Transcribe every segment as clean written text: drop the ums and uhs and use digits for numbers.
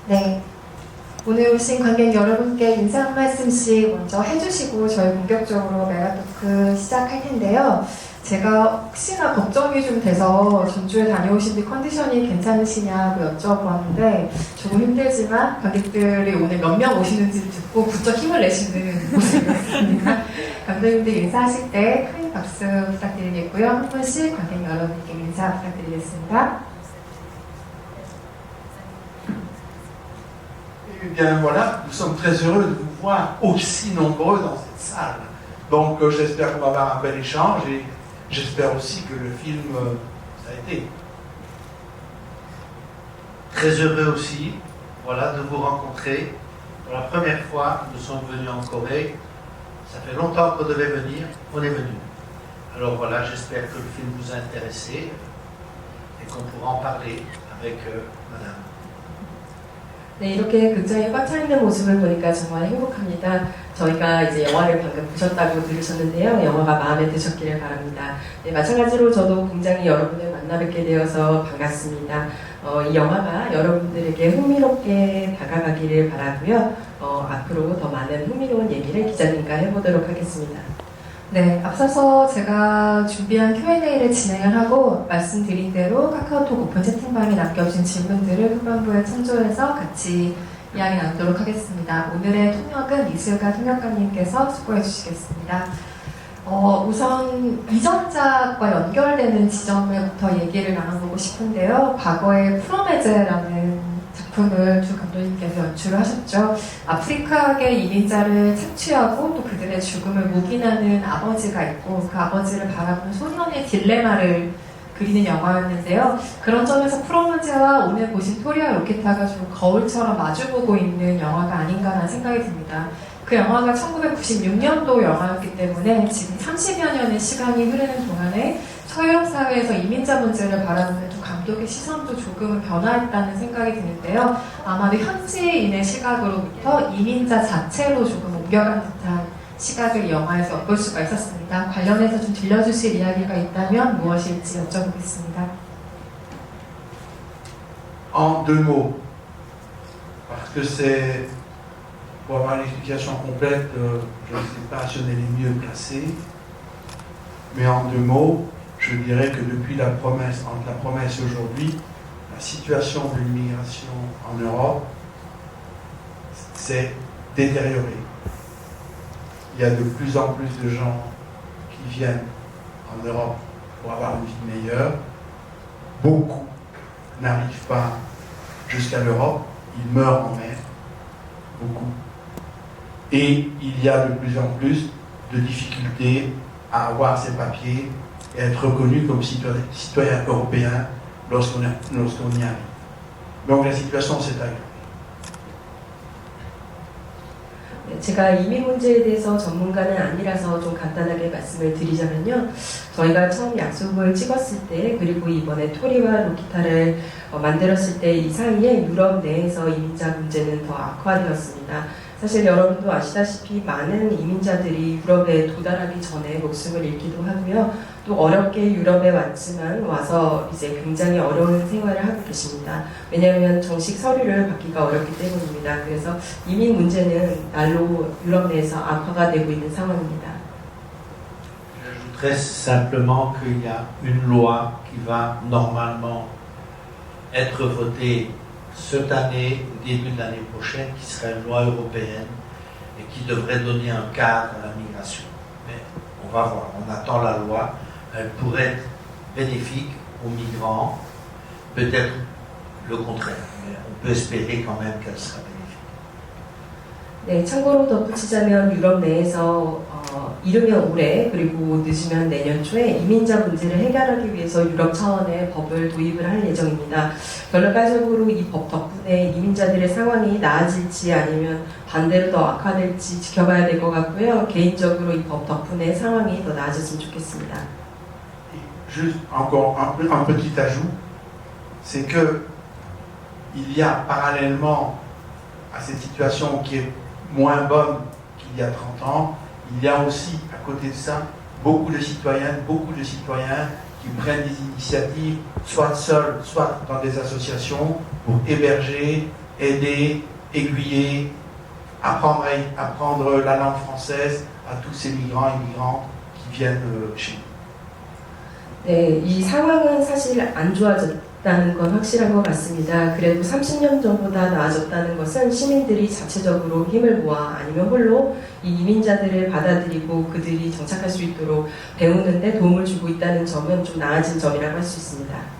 네, 오늘 오신 관객 여러분께 인사 한 말씀씩 먼저 해주시고 저희 본격적으로 메가토크 시작할 텐데요. 제가 혹시나 걱정이 좀 돼서 전주에 다녀오신 뒤 컨디션이 괜찮으시냐고 여쭤보았는데 조금 힘들지만 관객들이 오늘 몇 명 오시는지 듣고 부쩍 힘을 내시는 모습이었습니다. 감독님들 인사하실 때 큰 박수 부탁드리겠고요. 한 분씩 관객 여러분께 인사 부탁드리겠습니다. Eh bien voilà, nous sommes très heureux de vous voir aussi nombreux dans cette salle. Donc j'espère qu'on va avoir un bel échange et j'espère aussi que le film, ça a été. Très heureux aussi, voilà, de vous rencontrer. Pour la première fois, nous sommes venus en Corée. Ça fait longtemps qu'on devait venir, on est venu. Alors voilà, j'espère que le film vous a intéressé et qu'on pourra en parler avec Madame. 네, 이렇게 극장에 꽉 차 있는 모습을 보니까 정말 행복합니다. 저희가 이제 영화를 방금 보셨다고 들으셨는데요. 영화가 마음에 드셨기를 바랍니다. 네, 마찬가지로 저도 굉장히 여러분을 만나 뵙게 되어서 반갑습니다. 이 영화가 여러분들에게 흥미롭게 다가가기를 바라고요. 앞으로 더 많은 흥미로운 얘기를 기자님과 해보도록 하겠습니다. 네, 앞서서 제가 준비한 Q&A를 진행을 하고 말씀드린 대로 카카오톡 오픈 채팅방에 남겨주신 질문들을 후반부에 참조해서 같이 이야기 나누도록 하겠습니다. 오늘의 통역은 이슬가 통역가님께서 수고해 주시겠습니다. 우선 이전작과 연결되는 지점부터 얘기를 나눠보고 싶은데요. 과거에 프로메제라는 작품을 두 감독님께서 연출을 하셨죠. 아프리카계 이민자를 착취하고 또 그들의 죽음을 묵인하는 아버지가 있고 그 아버지를 바라보는 소년의 딜레마를 그리는 영화였는데요. 그런 점에서 프로메제와 오늘 보신 토리와 로키타가 좀 거울처럼 마주보고 있는 영화가 아닌가라는 생각이 듭니다. 그 영화가 1996년도 영화였기 때문에 지금 30여 년의 시간이 흐르는 동안에 서유럽 사회에서 이민자 문제를 바라보는 두 감독의 시선도 조금은 변화했다는 생각이 드는데요. 아마도 현지인의 시각으로부터 이민자 자체로 조금 옮겨간 듯한 시각을 이 영화에서 엿볼 수가 있었습니다. 관련해서 좀 들려주실 이야기가 있다면 무엇일지 여쭤보겠습니다. En deux mots, parce que c'est, pour avoir une explication complète, je ne sais pas si on est les mieux placés, mais en deux mots, je dirais que depuis la promesse, entre la promesse et aujourd'hui, la situation de l'immigration en Europe s'est détériorée. Il y a de plus en plus de gens qui viennent en Europe pour avoir une vie meilleure. Beaucoup n'arrivent pas jusqu'à l'Europe, ils meurent en mer, beaucoup. Et il y a de plus en plus de difficultés à avoir ces papiers et être reconnu comme citoyen européen lorsqu'on y arrive. Donc la situation s'est aggravée. 제가 이민 문제에 대해서 전문가는 아니라서 좀 간단하게 말씀을 드리자면요. 저희가 처음 약속을 찍었을 때 그리고 이번에 토리와 로키타를 만들었을 때 이 사이에 유럽 내에서 이민자 문제는 더 악화되었습니다. 사실 여러분도 아시다시피 많은 이민자들이 유럽에 도달하기 전에 목숨을 잃기도 하고요. 또 어렵게 유럽에 왔지만 와서 이제 굉장히 어려운 생활을 하고 계십니다. 왜냐하면 정식 서류를 받기가 어렵기 때문입니다. 그래서 이민 문제는 날로 유럽 내에서 악화가 되고 있는 상황입니다. J'ajouterais simplement qu'il y a une loi qui va normalement être votée cette année, au début de l'année prochaine, qui sera une loi européenne et qui devrait donner un cadre à la migration. Mais on va voir, on attend la loi. Elle pourrait être bénéfique aux migrants, peut-être le contraire, mais on peut espérer quand même qu'elle sera bénéfique. 네, 참고로 덧붙이자면 유럽 내에서 이르면 올해 그리고 늦으면 내년 초에 이민자 문제를 해결하기 위해서 유럽 차원의 법을 도입을 할 예정입니다. 결과적으로 이 법 덕분에 이민자들의 상황이 나아질지 아니면 반대로 더 악화될지 지켜봐야 될 것 같고요. 개인적으로 이 법 덕분에 상황이 더 나아졌으면 좋겠습니다. Juste encore un petit ajout, c'est que il y a parallèlement à cette situation qui est moins bonne qu'il y a 30 ans, il y a aussi à côté de ça beaucoup de citoyens qui prennent des initiatives, soit seuls, soit dans des associations, pour héberger aider, aiguiller, apprendre la langue française à tous ces migrants et migrantes qui viennent chez nous. 네, 이 상황은 사실 안 좋아졌다는 건 확실한 것 같습니다. 그래도 30년 전보다 나아졌다는 것은 시민들이 자체적으로 힘을 모아 아니면 홀로 이 이민자들을 받아들이고 그들이 정착할 수 있도록 배우는데 도움을 주고 있다는 점은 좀 나아진 점이라고 할 수 있습니다.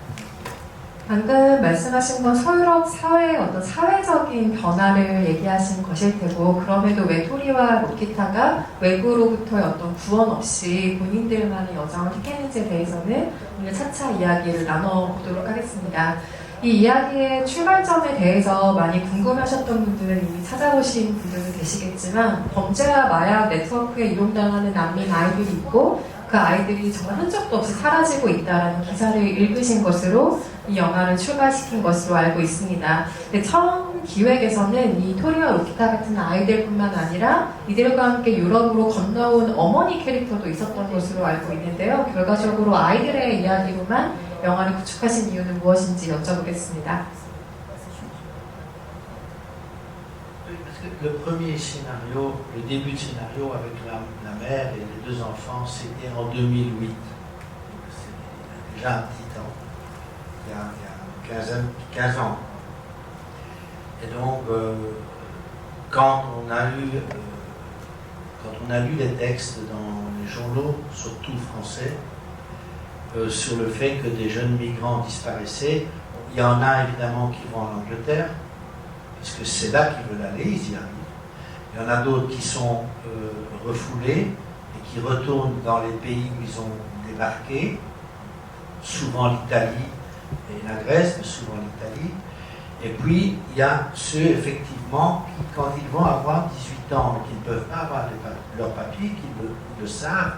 방금 말씀하신 건 서유럽 사회의 어떤 사회적인 변화를 얘기하신 것일 테고, 그럼에도 왜 토리와 로키타가 외부로부터의 어떤 구원 없이 본인들만의 여정을 택했는지에 대해서는 오늘 차차 이야기를 나눠보도록 하겠습니다. 이 이야기의 출발점에 대해서 많이 궁금하셨던 분들은 이미 찾아보신 분들도 계시겠지만, 범죄와 마약 네트워크에 이용당하는 난민 아이들이 있고 그 아이들이 정말 흔적도 없이 사라지고 있다는 기사를 읽으신 것으로 이 영화를 출발시킨 것으로 알고 있습니다. 근데 처음 기획에서는 이 토리와 로키타 같은 아이들뿐만 아니라 이들과 함께 유럽으로 건너온 어머니 캐릭터도 있었던 것으로 알고 있는데요. 결과적으로 아이들의 이야기로만 영화를 구축하신 이유는 무엇인지 여쭤보겠습니다. Le premier scénario, le début du scénario avec la mère et les deux enfants, c'était en 2008. C'est déjà un petit temps, il y a 15 ans. Et donc, quand on a lu les textes dans les journaux, surtout français, sur le fait que des jeunes migrants disparaissaient, il y en a évidemment qui vont en Angleterre, parce que c'est là qu'ils veulent aller, ils y arrivent. Il y en a d'autres qui sont refoulés et qui retournent dans les pays où ils ont débarqué, souvent l'Italie et la Grèce, mais souvent l'Italie. Et puis, il y a ceux, effectivement, qui, quand ils vont avoir 18 ans, mais qui ne peuvent pas avoir leurs papiers, qui le savent,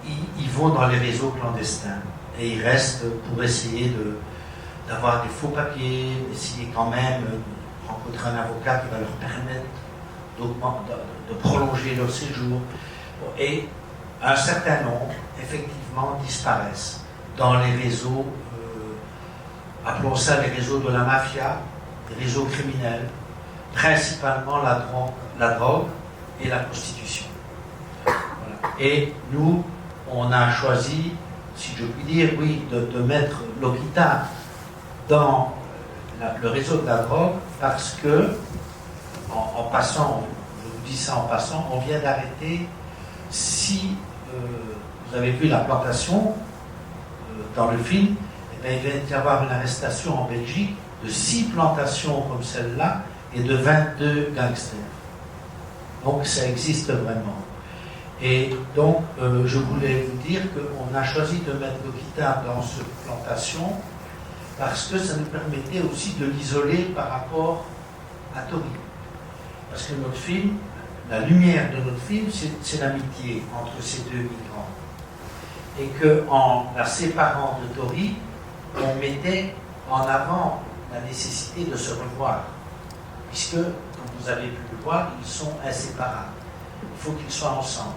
ils vont dans les réseaux clandestins. Et ils restent pour essayer d'avoir des faux papiers, essayer quand même de rencontrer un avocat qui va leur permettre de prolonger leur séjour. Et un certain nombre, effectivement, disparaissent dans les réseaux, appelons ça les réseaux de la mafia, les réseaux criminels, principalement la drogue et la prostitution. Voilà. Et nous, on a choisi, si je puis dire, oui, de mettre Lokita dans le réseau de la drogue parce que, en passant, je vous dis ça en passant, on vient d'arrêter, si vous avez vu la plantation dans le film, eh bien, il vient d'y avoir une arrestation en Belgique de 6 plantations comme celle-là et de 22 gangsters. Donc ça existe vraiment. Et donc, je voulais vous dire qu'on a choisi de mettre Lokita dans cette plantation parce que ça nous permettait aussi de l'isoler par rapport à Tori. Parce que notre film, la lumière de notre film, c'est l'amitié entre ces deux migrants. Et qu'en la séparant de Tori, on mettait en avant la nécessité de se revoir. Puisque, comme vous avez pu le voir, ils sont inséparables. Il faut qu'ils soient ensemble.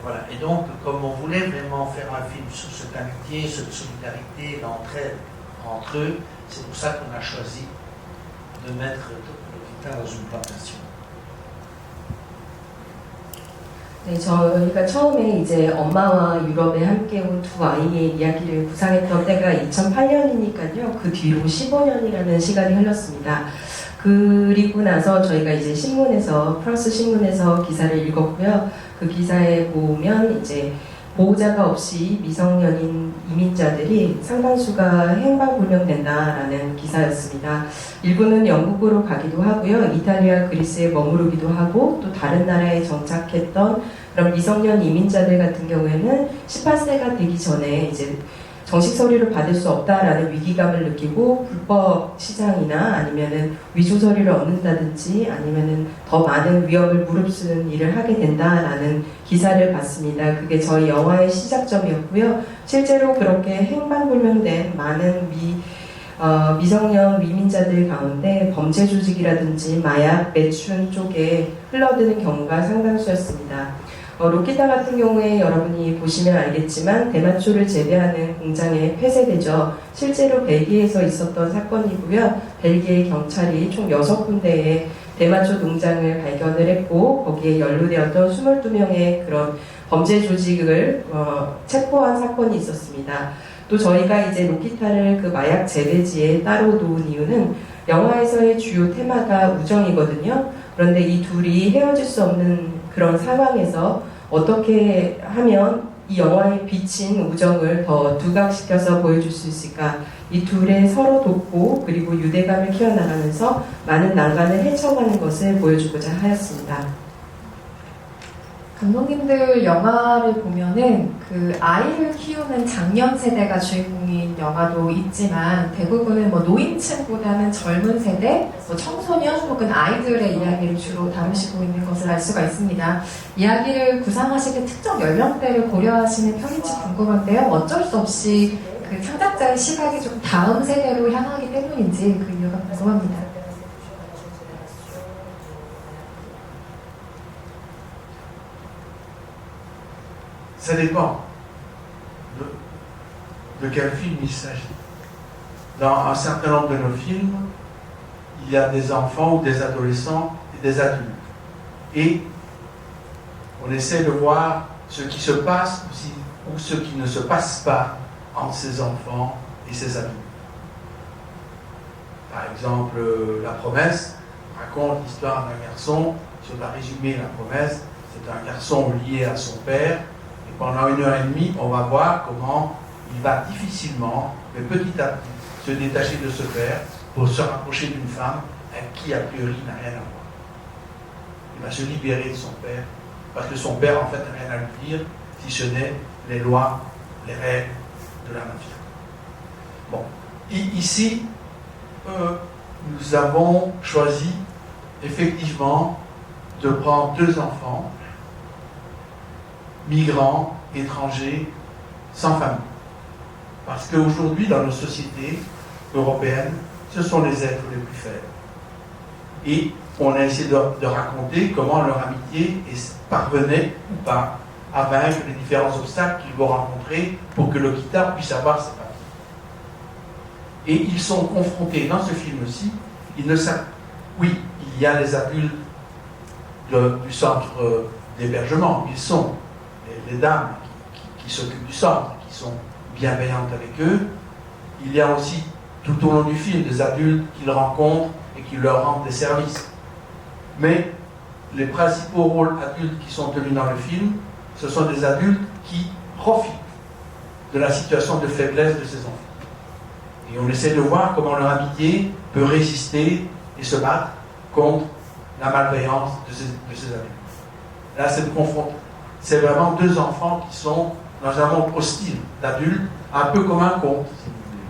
Voilà. Et donc, comme on voulait vraiment faire un film sur cette amitié, cette solidarité, l'entraide entre eux, c'est pour ça qu'on a choisi de mettre Lokita dans une plantation. 네, 저희가 처음에 이제 엄마와 유럽에 함께 온 두 아이의 이야기를 구상했던 때가 2008년이니까요. 그 뒤로 15년이라는 시간이 흘렀습니다. 그리고 나서 저희가 이제 프랑스 신문에서 기사를 읽었고요. 그 기사에 보면 이제 보호자가 없이 미성년인 이민자들이 상당수가 행방불명된다라는 기사였습니다. 일부는 영국으로 가기도 하고요. 이탈리아, 그리스에 머무르기도 하고 또 다른 나라에 정착했던 그런 미성년 이민자들 같은 경우에는 18세가 되기 전에 이제 정식 서류를 받을 수 없다라는 위기감을 느끼고 불법 시장이나 아니면은 위조 서류를 얻는다든지 아니면은 더 많은 위험을 무릅쓰는 일을 하게 된다라는 기사를 봤습니다. 그게 저희 영화의 시작점이었고요. 실제로 그렇게 행방불명된 많은 미성년 미민자들 가운데 범죄 조직이라든지 마약, 매춘 쪽에 흘러드는 경우가 상당수였습니다. 로키타 같은 경우에 여러분이 보시면 알겠지만 대마초를 재배하는 공장에 폐쇄되죠. 실제로 벨기에에서 있었던 사건이고요. 벨기에 경찰이 총 6군데의 대마초 농장을 발견을 했고 거기에 연루되었던 22명의 그런 범죄 조직을 체포한 사건이 있었습니다. 또 저희가 이제 로키타를 그 마약 재배지에 따로 놓은 이유는 영화에서의 주요 테마가 우정이거든요. 그런데 이 둘이 헤어질 수 없는 그런 상황에서 어떻게 하면 이 영화에 비친 우정을 더 두각시켜서 보여줄 수 있을까? 이 둘의 서로 돕고 그리고 유대감을 키워나가면서 많은 난관을 헤쳐가는 것을 보여주고자 하였습니다. 감독님들 영화를 보면은 그 아이를 키우는 장년 세대가 주인공인 영화도 있지만 대부분은 뭐 노인층보다는 젊은 세대, 뭐 청소년 혹은 아이들의 이야기를 주로 다루시고 있는 것을 알 수가 있습니다. 이야기를 구상하실 때 특정 연령대를 고려하시는 편인지 궁금한데요. 어쩔 수 없이 그 창작자의 시각이 좀 다음 세대로 향하기 때문인지 그 이유가 궁금합니다. Ça dépend de quel film il s'agit. Dans un certain nombre de nos films, il y a des enfants ou des adolescents et des adultes. Et on essaie de voir ce qui se passe ou ce qui ne se passe pas entre ces enfants et ces adultes. Par exemple, La Promesse raconte l'histoire d'un garçon. Si on doit résumer La Promesse, c'est un garçon lié à son père. Et pendant 1h30, on va voir comment il va difficilement, mais petit à petit, se détacher de ce père pour se rapprocher d'une femme avec qui, a priori, n'a rien à voir. Il va se libérer de son père, parce que son père, en fait, n'a rien à lui dire, si ce n'est les lois, les règles de la mafia. Bon, ici, nous avons choisi, effectivement, de prendre 2 enfants, migrants, étrangers, sans famille. Parce qu'aujourd'hui, dans nos sociétés européennes, ce sont les êtres les plus faibles. Et on a essayé de raconter comment leur amitié parvenait ou pas à vaincre les différents obstacles qu'ils vont rencontrer pour que Lokitar puisse avoir ses papiers. Et ils sont confrontés dans ce film-ci, ils ne savent. Oui, il y a les adultes du centre d'hébergement, ils sont les dames qui s'occupent du centre, qui sont bienveillantes avec eux. Il y a aussi tout au long du film des adultes qu'ils rencontrent et qui leur rendent des services. Mais les principaux rôles adultes qui sont tenus dans le film, ce sont des adultes qui profitent de la situation de faiblesse de ces enfants. Et on essaie de voir comment leur amitié peut résister et se battre contre la malveillance de ces adultes. Là, c'est vraiment 2 enfants qui sont dans un monde hostile d'adultes, un peu comme un conte, si vous voulez.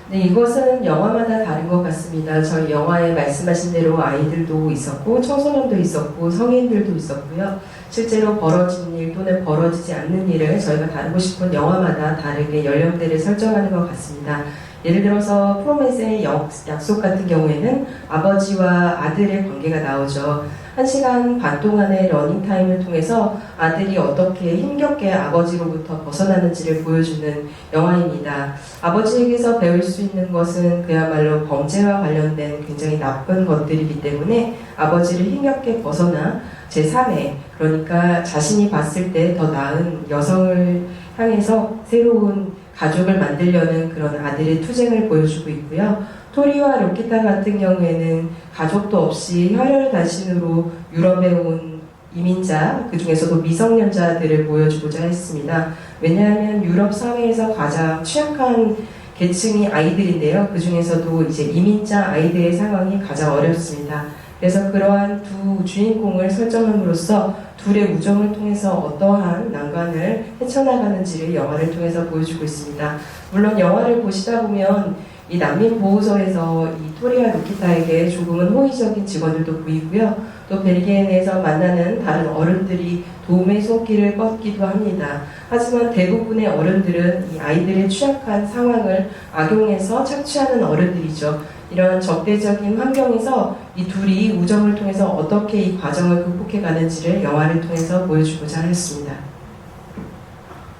네, 이것은 영화마다 다른 것 같습니다. 저희 영화에 말씀하신 대로 아이들도 있었고 청소년도 있었고 성인들도 있었고요. 실제로 벌어진 일 또는 벌어지지 않는 일을 저희가 다루고 싶은 영화마다 다르게 연령대를 설정하는 것 같습니다. 예를 들어서 프로메스의 약속 같은 경우에는 아버지와 아들의 관계가 나오죠. 1시간 반 동안의 러닝타임을 통해서 아들이 어떻게 힘겹게 아버지로부터 벗어나는지를 보여주는 영화입니다. 아버지에게서 배울 수 있는 것은 그야말로 범죄와 관련된 굉장히 나쁜 것들이기 때문에 아버지를 힘겹게 벗어나 제3의, 그러니까 자신이 봤을 때 더 나은 여성을 향해서 새로운 가족을 만들려는 그런 아들의 투쟁을 보여주고 있고요. 토리와 로키타 같은 경우에는 가족도 없이 혈혈 단신으로 유럽에 온 이민자, 그 중에서도 미성년자들을 보여주고자 했습니다. 왜냐하면 유럽 사회에서 가장 취약한 계층이 아이들인데요. 그 중에서도 이제 이민자 아이들의 상황이 가장 어렵습니다. 그래서 그러한 두 주인공을 설정함으로써 둘의 우정을 통해서 어떠한 난관을 헤쳐나가는지를 영화를 통해서 보여주고 있습니다. 물론 영화를 보시다 보면 이 난민 보호소에서 이 토리와 루키타에게 조금은 호의적인 직원들도 보이고요. 또 벨기에 내에서 만나는 다른 어른들이 도움의 손길을 뻗기도 합니다. 하지만 대부분의 어른들은 이 아이들의 취약한 상황을 악용해서 착취하는 어른들이죠. 이런 적대적인 환경에서 이 둘이 우정을 통해서 어떻게 이 과정을 극복해 가는지를 영화를 통해서 보여주고자 했습니다.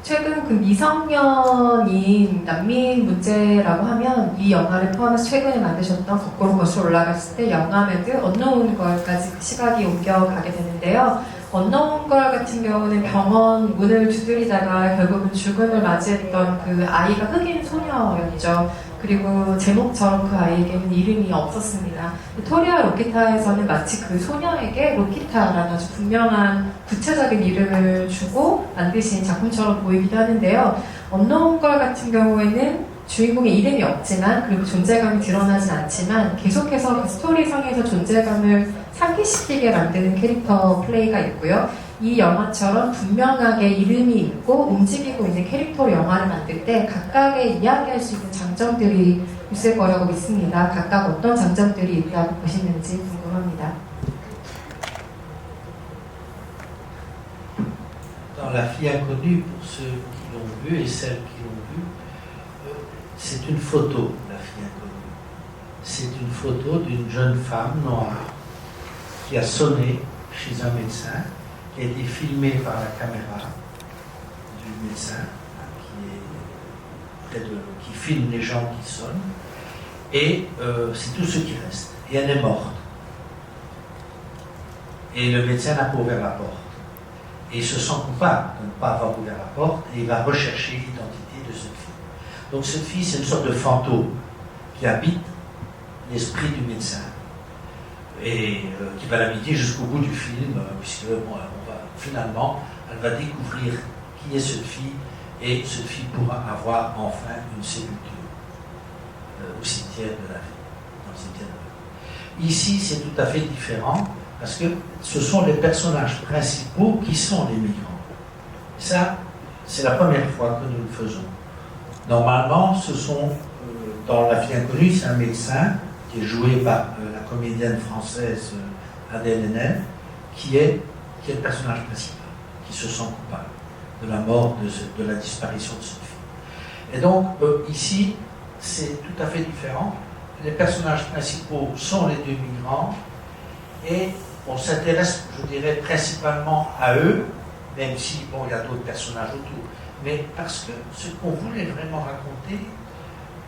최근 그 미성년인 난민 문제라고 하면 이 영화를 포함해서 최근에 만드셨던 거꾸로 거슬러 올라갔을 때 영화매드 언노운 걸까지 그 시각이 옮겨가게 되는데요. 언노운 걸 같은 경우는 병원 문을 두드리다가 결국은 죽음을 맞이했던 그 아이가 흑인 소녀였죠. 그리고 제목처럼 그 아이에게는 이름이 없었습니다. 토리아 로키타에서는 마치 그 소녀에게 로키타라는 아주 분명한 구체적인 이름을 주고 만드신 작품처럼 보이기도 하는데요. 언노운 걸 같은 경우에는 주인공의 이름이 없지만 그리고 존재감이 드러나진 않지만 계속해서 그 스토리상에서 존재감을 상기시키게 만드는 캐릭터 플레이가 있고요. 이 영화처럼 분명하게 이름이 있고 움직이고 있는 캐릭터로 영화를 만들 때 각각의 이야기할 수 있는 장점들이 있을 거라고 믿습니다. 각각 어떤 장점들이 있다고 보시는지 궁금합니다. Dans La fille inconnue, pour ceux qui l'ont vu et celles qui l'ont vu, c'est une photo, La fille inconnue. C'est une photo d'une jeune femme noire qui a sonné chez un médecin, qui a été filmée par la caméra du médecin, qui filme les gens qui sonnent, et c'est tout ce qui reste. Et elle est morte. Et le médecin n'a pas ouvert la porte. Et il se sent coupable de ne pas avoir ouvert la porte, et il va rechercher l'identité de cette fille. Donc cette fille, c'est une sorte de fantôme qui habite l'esprit du médecin et qui va l'habiter jusqu'au bout du film, puisque finalement, elle va découvrir qui est cette fille, et cette fille pourra avoir enfin une sépulture au cimetière de la vie, dans le cimetière de la vie. Ici, c'est tout à fait différent, parce que ce sont les personnages principaux qui sont les migrants. Ça, c'est la première fois que nous le faisons. Normalement, ce sont, dans La fille inconnue, c'est un médecin qui est joué par la comédienne française Adèle Haenel, qui est le personnage principal, qui se sent coupable de la mort, de la disparition de cette fille. Et donc, ici, c'est tout à fait différent. Les personnages principaux sont les deux migrants, et on s'intéresse, je dirais, principalement à eux, même si, bon, il y a d'autres personnages autour, mais parce que ce qu'on voulait vraiment raconter,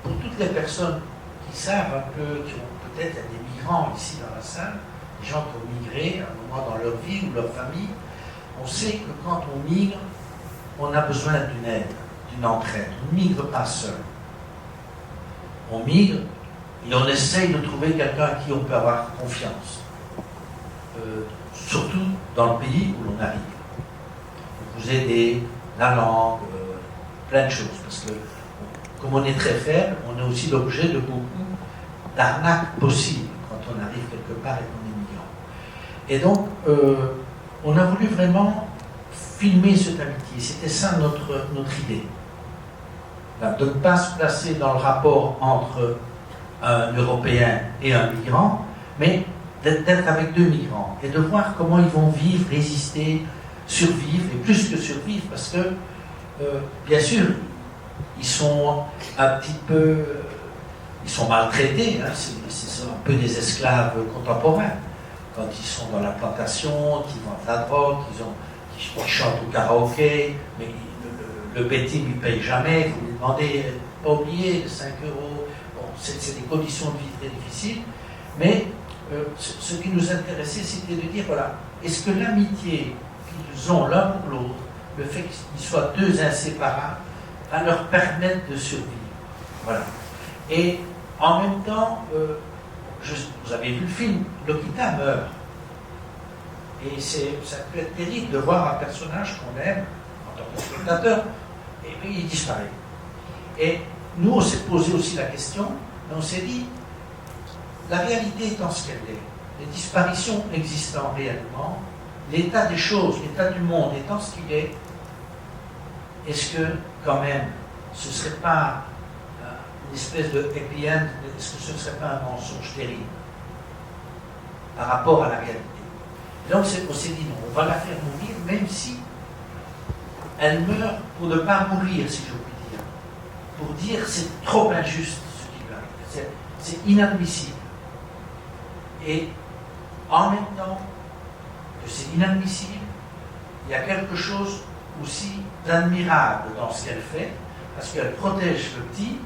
pour toutes les personnes qui savent un peu, qui ont peut-être des migrants ici dans la salle, des gens qui ont migré à un moment dans leur vie ou leur famille, on sait que quand on migre, on a besoin d'une aide, d'une entraide. On ne migre pas seul. On migre et on essaye de trouver quelqu'un à qui on peut avoir confiance. Surtout dans le pays où l'on arrive. Pour vous aider, la langue, plein de choses. Parce que, comme on est très faible, on est aussi l'objet de beaucoup d'arnaques possibles quand on arrive quelque part et qu'on est migrant. Et donc, on a voulu vraiment filmer cette amitié. C'était ça notre idée. De ne pas se placer dans le rapport entre un Européen et un migrant, mais d'être avec deux migrants et de voir comment ils vont vivre, résister, survivre, et plus que survivre, parce que, bien sûr, ils sont un petit peu, ils sont maltraités, hein, c'est un peu des esclaves contemporains, quand ils sont dans la plantation, qu'ils vendent la drogue, qu'ils chantent au karaoké, mais le betting ne paye jamais, vous lui demandez, pas oublier, 5 euros, bon, c'est des conditions de vie très difficiles, mais ce qui nous intéressait, c'était de dire, voilà, est-ce que l'amitié qu'ils ont l'un pour l'autre, le fait qu'ils soient deux inséparables, va leur permettre de survivre. Voilà. Et en même temps, vous avez vu le film, Lokita meurt. Et ça peut être terrible de voir un personnage qu'on aime, en tant que spectateur, et puis il disparaît. Et nous, on s'est posé aussi la question, mais on s'est dit, la réalité étant ce qu'elle est, les disparitions existant réellement, l'état des choses, l'état du monde étant ce qu'il est, est-ce que, quand même, ce ne serait pas une espèce de happy end, est-ce que ce ne serait pas un mensonge terrible par rapport à la réalité? Et donc, on s'est dit, non, on va la faire mourir, même si elle meurt pour ne pas mourir, si je puis dire. Pour dire, c'est trop injuste ce qui lui arrive. C'est inadmissible. Et en même temps que c'est inadmissible, il y a quelque chose aussi d'admirable dans ce qu'elle fait, parce qu'elle protège le petit,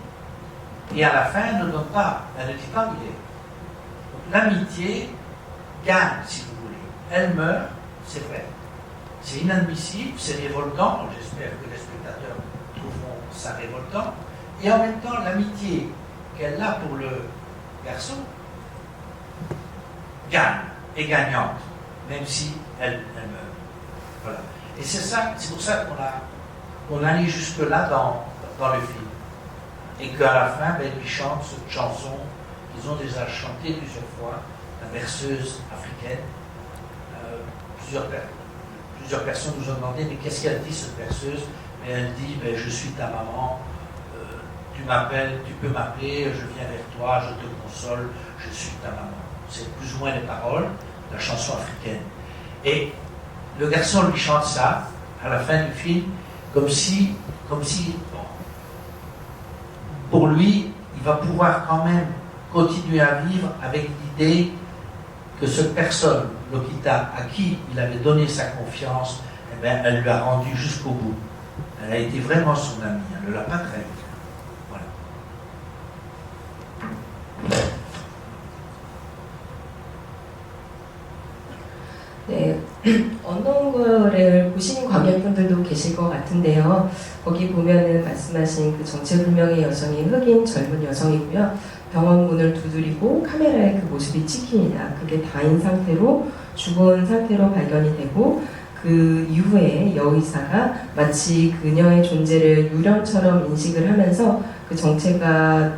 et à la fin, elle ne donne pas, elle ne dit pas où il est. Donc l'amitié gagne, si vous voulez. Elle meurt, c'est vrai. C'est inadmissible, c'est révoltant, j'espère que les spectateurs trouveront ça révoltant, et en même temps, l'amitié qu'elle a pour le garçon gagne, est gagnante, même si elle meurt. Voilà. Et c'est pour ça qu'on allait jusque-là dans le film. Et qu'à la fin, ben, ils chantent cette chanson qu'ils ont déjà chantée plusieurs fois, la berceuse africaine. Plusieurs personnes nous ont demandé, mais qu'est-ce qu'elle dit, cette berceuse? Mais elle dit, ben, je suis ta maman, tu m'appelles, tu peux m'appeler, je viens vers toi, je te console, je suis ta maman. C'est plus ou moins les paroles de la chanson africaine. Et le garçon lui chante ça, à la fin du film, comme si bon, pour lui, il va pouvoir quand même continuer à vivre avec l'idée que cette personne, Lokita, à qui il avait donné sa confiance, eh bien, elle lui a rendu jusqu'au bout. Elle a été vraiment son amie, elle ne l'a pas trahi. Voilà. 네, 어떤 거를 보시는 관객분들도 계실 것 같은데요. 거기 보면은 말씀하신 그 정체불명의 여성이 흑인 젊은 여성이고요. 병원 문을 두드리고 카메라에 그 모습이 찍힙니다. 그게 다인 상태로 죽은 상태로 발견이 되고 그 이후에 여의사가 마치 그녀의 존재를 유령처럼 인식을 하면서 그 정체가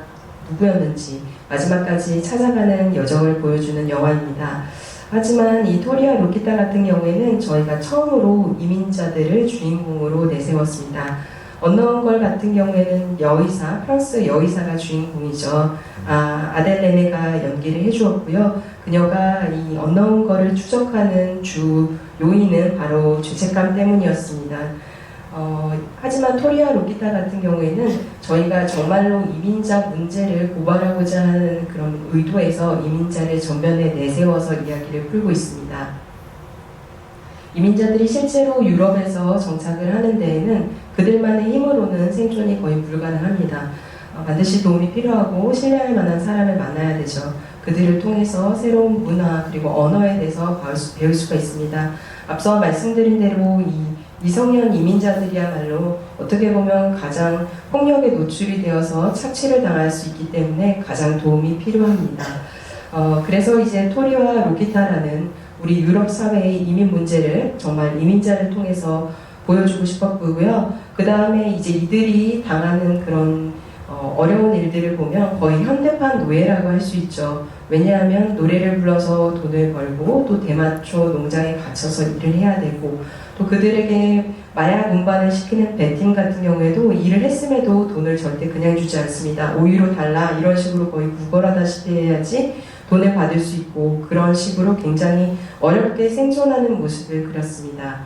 누구였는지 마지막까지 찾아가는 여정을 보여주는 영화입니다. 하지만 이 토리와 로키타 같은 경우에는 저희가 처음으로 이민자들을 주인공으로 내세웠습니다. 언너운 걸 같은 경우에는 여의사, 프랑스 여의사가 주인공이죠. 아델레네가 연기를 해주었고요. 그녀가 이 언너운 거를 추적하는 주 요인은 바로 죄책감 때문이었습니다. 하지만 토리와 로키타 같은 경우에는 저희가 정말로 이민자 문제를 고발하고자 하는 그런 의도에서 이민자를 전면에 내세워서 이야기를 풀고 있습니다. 이민자들이 실제로 유럽에서 정착을 하는 데에는 그들만의 힘으로는 생존이 거의 불가능합니다. 반드시 도움이 필요하고 신뢰할 만한 사람을 만나야 되죠. 그들을 통해서 새로운 문화 그리고 언어에 대해서 배울 수가 있습니다. 앞서 말씀드린 대로 이 미성년 이민자들이야말로 어떻게 보면 가장 폭력에 노출이 되어서 착취를 당할 수 있기 때문에 가장 도움이 필요합니다. 그래서 이제 토리와 로키타라는 우리 유럽 사회의 이민 문제를 정말 이민자를 통해서 보여주고 싶었고요. 그 다음에 이제 이들이 당하는 그런 어려운 일들을 보면 거의 현대판 노예라고 할 수 있죠. 왜냐하면 노래를 불러서 돈을 벌고 또 대마초 농장에 갇혀서 일을 해야 되고 또 그들에게 마약 운반을 시키는 배팀 같은 경우에도 일을 했음에도 돈을 절대 그냥 주지 않습니다. 5유로 달라 이런 식으로 거의 구걸하다시피 해야지 돈을 받을 수 있고 그런 식으로 굉장히 어렵게 생존하는 모습을 그렸습니다.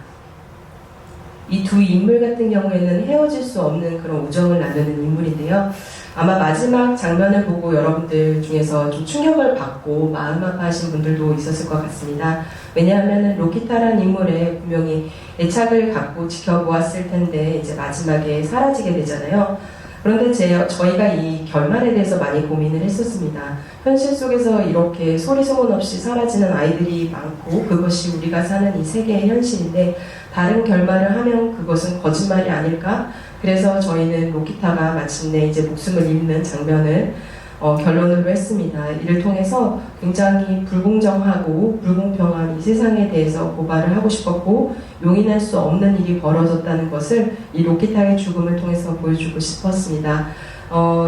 이 두 인물 같은 경우에는 헤어질 수 없는 그런 우정을 나누는 인물인데요. 아마 마지막 장면을 보고 여러분들 중에서 좀 충격을 받고 마음 아파하신 분들도 있었을 것 같습니다. 왜냐하면 로키타라는 인물에 분명히 애착을 갖고 지켜보았을 텐데 이제 마지막에 사라지게 되잖아요. 그런데 저희가 이 결말에 대해서 많이 고민을 했었습니다. 현실 속에서 이렇게 소리 소문 없이 사라지는 아이들이 많고 그것이 우리가 사는 이 세계의 현실인데 다른 결말을 하면 그것은 거짓말이 아닐까? 그래서 저희는 로키타가 마침내 이제 목숨을 잃는 장면을 결론으로 했습니다. 이를 통해서 굉장히 불공정하고 불공평한 이 세상에 대해서 고발을 하고 싶었고 용인할 수 없는 일이 벌어졌다는 것을 이 로키타의 죽음을 통해서 보여주고 싶었습니다.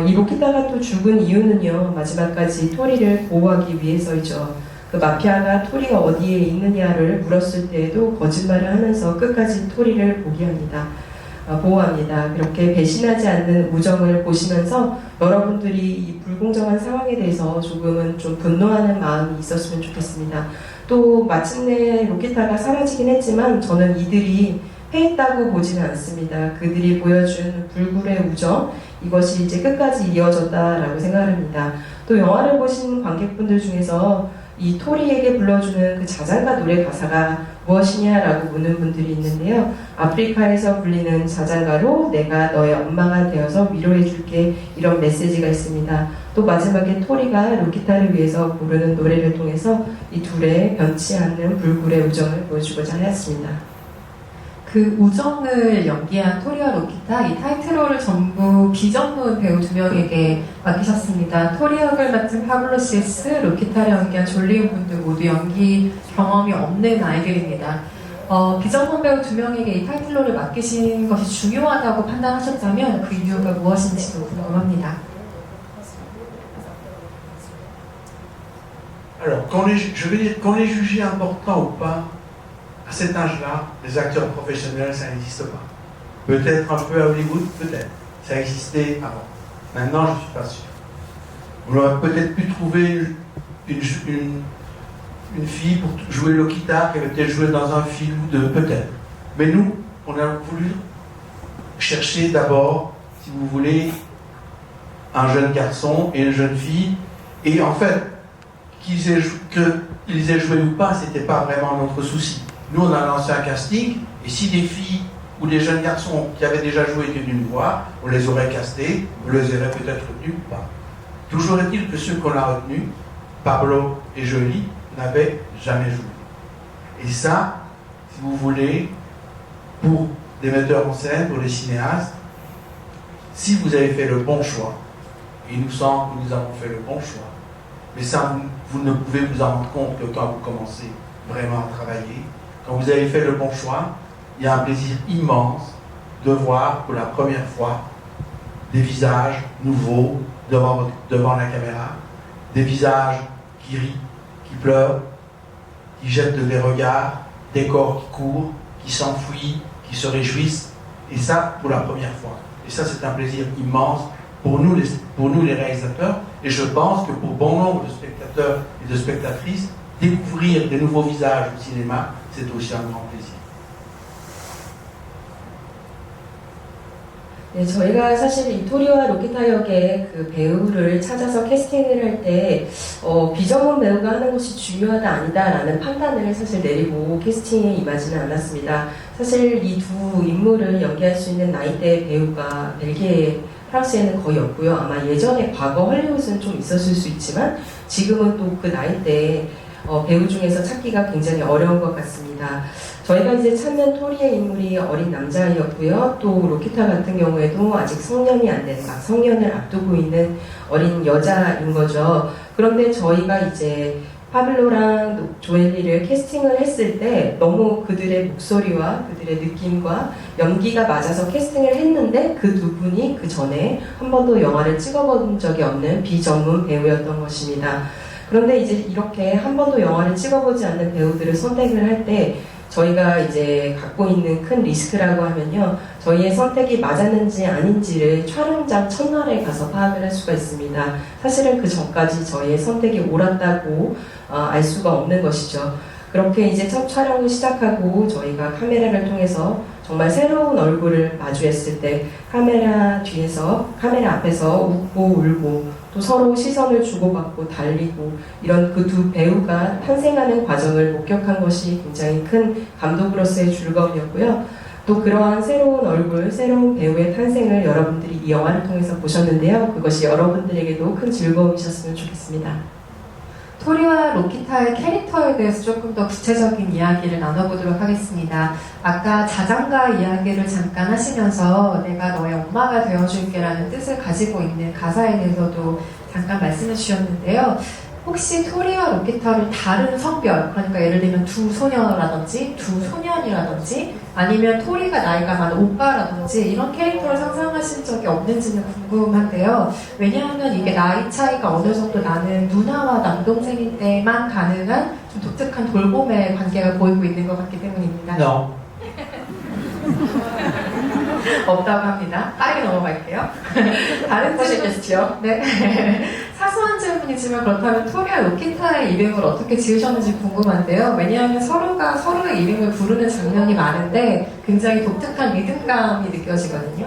이 로키타가 또 죽은 이유는요. 마지막까지 토리를 보호하기 위해서이죠. 그 마피아가 토리가 어디에 있느냐를 물었을 때에도 거짓말을 하면서 끝까지 토리를 보호합니다. 그렇게 배신하지 않는 우정을 보시면서 여러분들이 이 불공정한 상황에 대해서 조금은 좀 분노하는 마음이 있었으면 좋겠습니다. 또 마침내 로키타가 사라지긴 했지만 저는 이들이 패했다고 보지는 않습니다. 그들이 보여준 불굴의 우정 이것이 이제 끝까지 이어졌다라고 생각합니다. 또 영화를 보신 관객분들 중에서 이 토리에게 불러주는 그 자장가 노래 가사가 무엇이냐라고 묻는 분들이 있는데요. 아프리카에서 불리는 자장가로 내가 너의 엄마가 되어서 위로해줄게, 이런 메시지가 있습니다. 또 마지막에 토리가 로키타를 위해서 부르는 노래를 통해서 이 둘의 변치 않는 불굴의 우정을 보여주고자 하였습니다. 그 우정을 연기한 토리와 로키타, 이 타이틀롤을 전부 비전문 배우 2명에게 맡기셨습니다. 토리 역을 맡은 파블로 시스, 로키타를 연기한 졸리우 분들 모두 연기 경험이 없는 아이들입니다. 비전문 배우 2명에게 이 타이틀롤을 맡기신 것이 중요하다고 판단하셨다면 그 이유가 무엇인지도 궁금합니다. Alors, je vais dire, qu'on est jugé important ou pas, à cet âge-là, les acteurs professionnels, ça n'existe pas. Peut-être un peu à Hollywood, peut-être. Ça existait avant. Maintenant, je ne suis pas sûr. On aurait peut-être pu trouver une fille pour jouer Lokita qui avait peut-être joué dans un film ou deux, peut-être. Mais nous, on a voulu chercher d'abord, si vous voulez, un jeune garçon et une jeune fille. Et en fait, qu'ils aient joué ou pas, c'était pas vraiment notre souci. Nous, on a lancé un casting, et si des filles ou des jeunes garçons qui avaient déjà joué étaient venus nous voir, on les aurait castés, on les aurait peut-être retenus ou pas. Toujours est-il que ceux qu'on a retenus, Pablo et Jolie, n'avaient jamais joué. Et ça, si vous voulez, pour des metteurs en scène, pour les cinéastes, si vous avez fait le bon choix, et il nous semble que nous avons fait le bon choix, mais ça, vous ne pouvez vous en rendre compte que quand vous commencez vraiment à travailler. Quand vous avez fait le bon choix, il y a un plaisir immense de voir pour la première fois des visages nouveaux devant la caméra, des visages qui rient, qui pleurent, qui jettent des regards, des corps qui courent, qui s'enfuient, qui se réjouissent, et ça pour la première fois. Et ça, c'est un plaisir immense pour nous les réalisateurs, et je pense que pour bon nombre de spectateurs et de spectatrices, découvrir des nouveaux visages au cinéma, c'est aussi un grand plaisir. 네, 저희가 사실 이 토리와 로키타 역의 그 배우를 찾아서 캐스팅을 할 때 비전문 배우가 하는 것이 중요하다 아니다라는 판단을 사실 내리고 캐스팅에 임하지는 않았습니다. 사실 이 두 인물을 연기할 수 있는 나이대 배우가 벨기에, 프랑스에는 거의 없고요. 아마 예전에 과거 헐리우드는 좀 있었을 수 있지만 지금은 또 그 나이대에 배우 중에서 찾기가 굉장히 어려운 것 같습니다. 저희가 이제 찾는 토리의 인물이 어린 남자아이였고요. 또 로키타 같은 경우에도 아직 성년이 안 된, 막 성년을 앞두고 있는 어린 여자인 거죠. 그런데 저희가 이제 파블로랑 조엘리를 캐스팅을 했을 때 너무 그들의 목소리와 그들의 느낌과 연기가 맞아서 캐스팅을 했는데 그 두 분이 그 전에 한 번도 영화를 찍어본 적이 없는 비전문 배우였던 것입니다. 그런데 이제 이렇게 한 번도 영화를 찍어보지 않는 배우들을 선택을 할 때 저희가 이제 갖고 있는 큰 리스크라고 하면요. 저희의 선택이 맞았는지 아닌지를 촬영장 첫날에 가서 파악을 할 수가 있습니다. 사실은 그 전까지 저희의 선택이 옳았다고 알 수가 없는 것이죠. 그렇게 이제 첫 촬영을 시작하고 저희가 카메라를 통해서 정말 새로운 얼굴을 마주했을 때 카메라 뒤에서, 카메라 앞에서 웃고 울고 또 서로 시선을 주고받고 달리고 이런 그 두 배우가 탄생하는 과정을 목격한 것이 굉장히 큰 감독으로서의 즐거움이었고요. 또 그러한 새로운 얼굴, 새로운 배우의 탄생을 여러분들이 이 영화를 통해서 보셨는데요. 그것이 여러분들에게도 큰 즐거움이셨으면 좋겠습니다. 토리와 로키타의 캐릭터에 대해서 조금 더 구체적인 이야기를 나눠보도록 하겠습니다. 아까 자장가 이야기를 잠깐 하시면서 내가 너의 엄마가 되어줄게 라는 뜻을 가지고 있는 가사에 대해서도 잠깐 말씀해 주셨는데요. 혹시 토리와 로키타를 다른 성별, 그러니까 예를 들면 두 소녀라든지 두 소년이라든지 아니면 토리가 나이가 많은 오빠라든지 이런 캐릭터를 상상하신 적이 없는지는 궁금한데요. 왜냐하면 이게 나이 차이가 어느 정도 나는 누나와 남동생일 때만 가능한 좀 독특한 돌봄의 관계가 보이고 있는 것 같기 때문입니다. Non. 없다고 합니다. 빠르게 넘어갈게요. 다른 질문이죠. 네. 사소한 질문이지만 그렇다면 토리와 로키타의 이름을 어떻게 지으셨는지 궁금한데요. 왜냐하면 서로가 서로의 이름을 부르는 장면이 많은데 굉장히 독특한 리듬감이 느껴지거든요.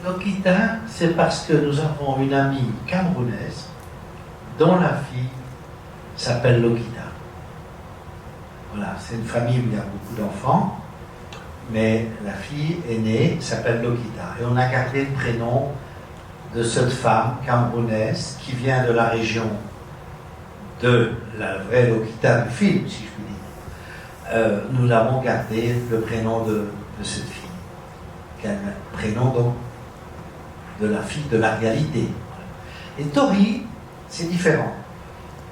Lokita, c'est parce que nous avons une amie camerounaise dont la fille s'appelle Lokita. Voilà, c'est une famille où il y a beaucoup d'enfants, mais la fille aînée s'appelle Lokita. Et on a gardé le prénom de cette femme camerounaise qui vient de la région de la vraie Lokita du film, si je puis dire. Nous avons gardé le prénom de cette fille, qui a le prénom donc de la fille de la réalité. Et Tori, c'est différent.